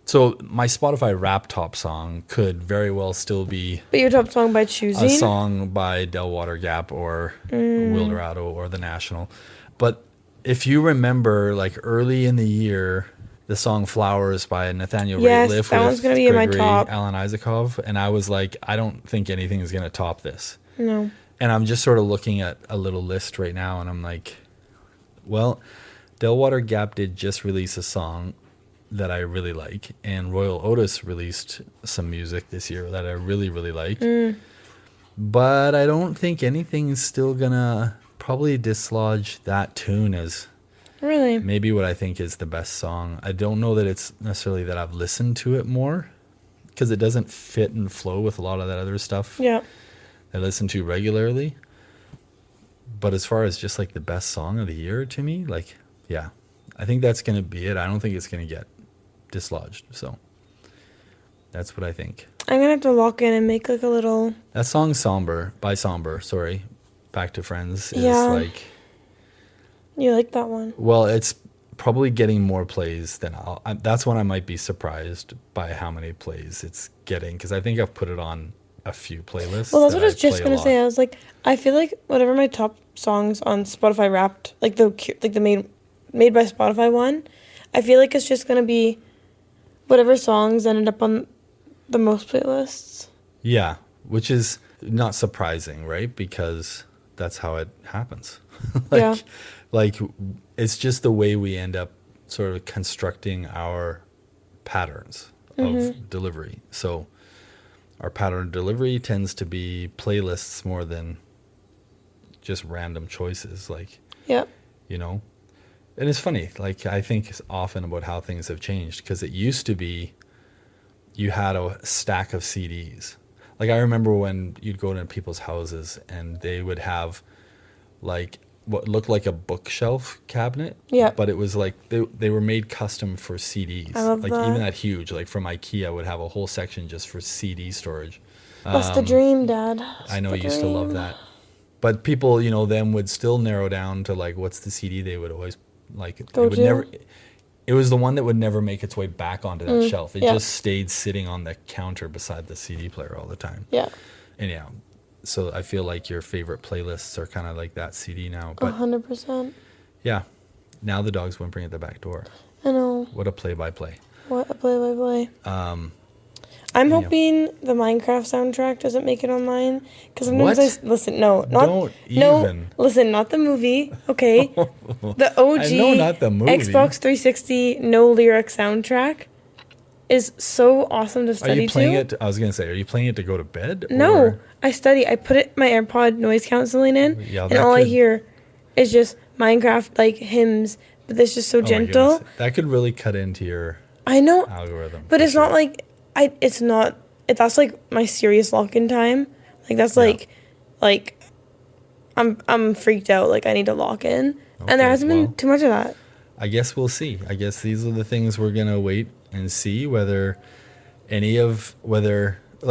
So my Spotify Wrapped top song could very well still be... But your top song by choosing? A song by Del Water Gap or Wildorado or The National. But if you remember, like early in the year, the song Flowers by Nathaniel Rateliff that one's going to be in my top. Alan Isakov. And I was like, I don't think anything is going to top this. No. And I'm just sort of looking at a little list right now and I'm like, well, Del Water Gap did just release a song that I really like, and Royal Otis released some music this year that I really, really like. But I don't think anything is still gonna probably dislodge that tune as really maybe what I think is the best song. I don't know that it's necessarily that I've listened to it more, because it doesn't fit and flow with a lot of that other stuff that I listen to regularly. But as far as just like the best song of the year to me, like, yeah, I think that's going to be it. I don't think it's going to get dislodged. So that's what I think. I'm going to have to lock in and make like a little... That song Somber, Back to Friends, is like... You like that one? Well, it's probably getting more plays than that's when I might be surprised by how many plays it's getting, because I think I've put it on a few playlists. Well, that's what I was just going to say. I was like, I feel like whatever my top songs on Spotify Wrapped, like the made by Spotify one, I feel like it's just going to be whatever songs ended up on the most playlists. Yeah, which is not surprising, right? Because that's how it happens. Like it's just the way we end up sort of constructing our patterns of delivery. So our pattern of delivery tends to be playlists more than just random choices. Like, you know, and it's funny. Like, I think often about how things have changed, because it used to be you had a stack of CDs. Like, I remember when you'd go to people's houses and they would have like what looked like a bookshelf cabinet. Yeah. But it was like they were made custom for CDs. I love like that. Even that huge, like from IKEA, would have a whole section just for CD storage. That's the dream, Dad. I know you used to love that. But people, you know, then would still narrow down to like what's the CD they would always like. It was the one that would never make its way back onto that shelf. It just stayed sitting on the counter beside the CD player all the time. Yeah. Anyhow, so I feel like your favorite playlists are kind of like that CD now. But 100%. Yeah. Now the dog's whimpering at the back door. I know. What a play-by-play. What a play-by-play. I'm hoping the Minecraft soundtrack doesn't make it online, because sometimes listen, not the movie, okay? The OG I know not the movie. Xbox 360 no lyric soundtrack is so awesome to study to. Are you playing it? I was gonna say, are you playing it to go to bed? No, I study. I put my AirPod noise canceling in, and all I hear is just Minecraft like hymns, but it's just so gentle. That could really cut into your algorithm. But it's not like. That's like my serious lock-in time. Like that's like I'm freaked out. Like I need to lock in, and there hasn't been too much of that. I guess we'll see. I guess these are the things we're gonna wait and see whether like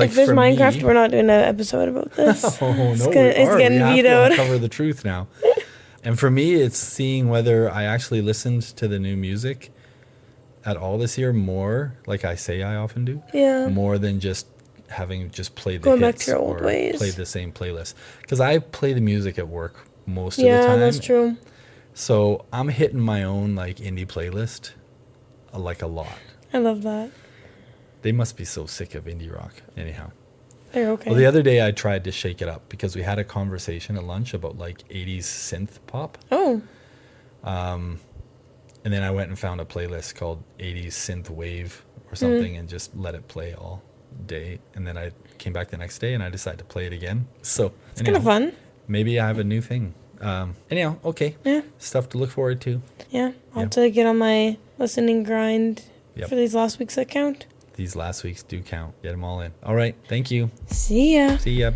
if there's Minecraft, we're not doing an episode about this. It's getting vetoed. To uncover the truth now. And for me, it's seeing whether I actually listened to the new music at all this year, more like I say I often do. Yeah. More than just having just played the Going back hits to your old or ways. played the same playlist. Because I play the music at work most of the Yeah, time. that's true. So I'm hitting my own like indie playlist like a lot. I love that. They must be so sick of indie rock. Anyhow. They're okay. Well, the other day I tried to shake it up because we had a conversation at lunch about like 80s synth pop. Oh. And then I went and found a playlist called 80s synth wave or something and just let it play all day. And then I came back the next day and I decided to play it again. So It's kind of fun. Maybe I have a new thing. Anyhow, okay. Yeah. Stuff to look forward to. Yeah. I'll have to get on my listening grind Yep. for these last weeks that count. These last weeks do count. Get them all in. All right. Thank you. See ya. See ya.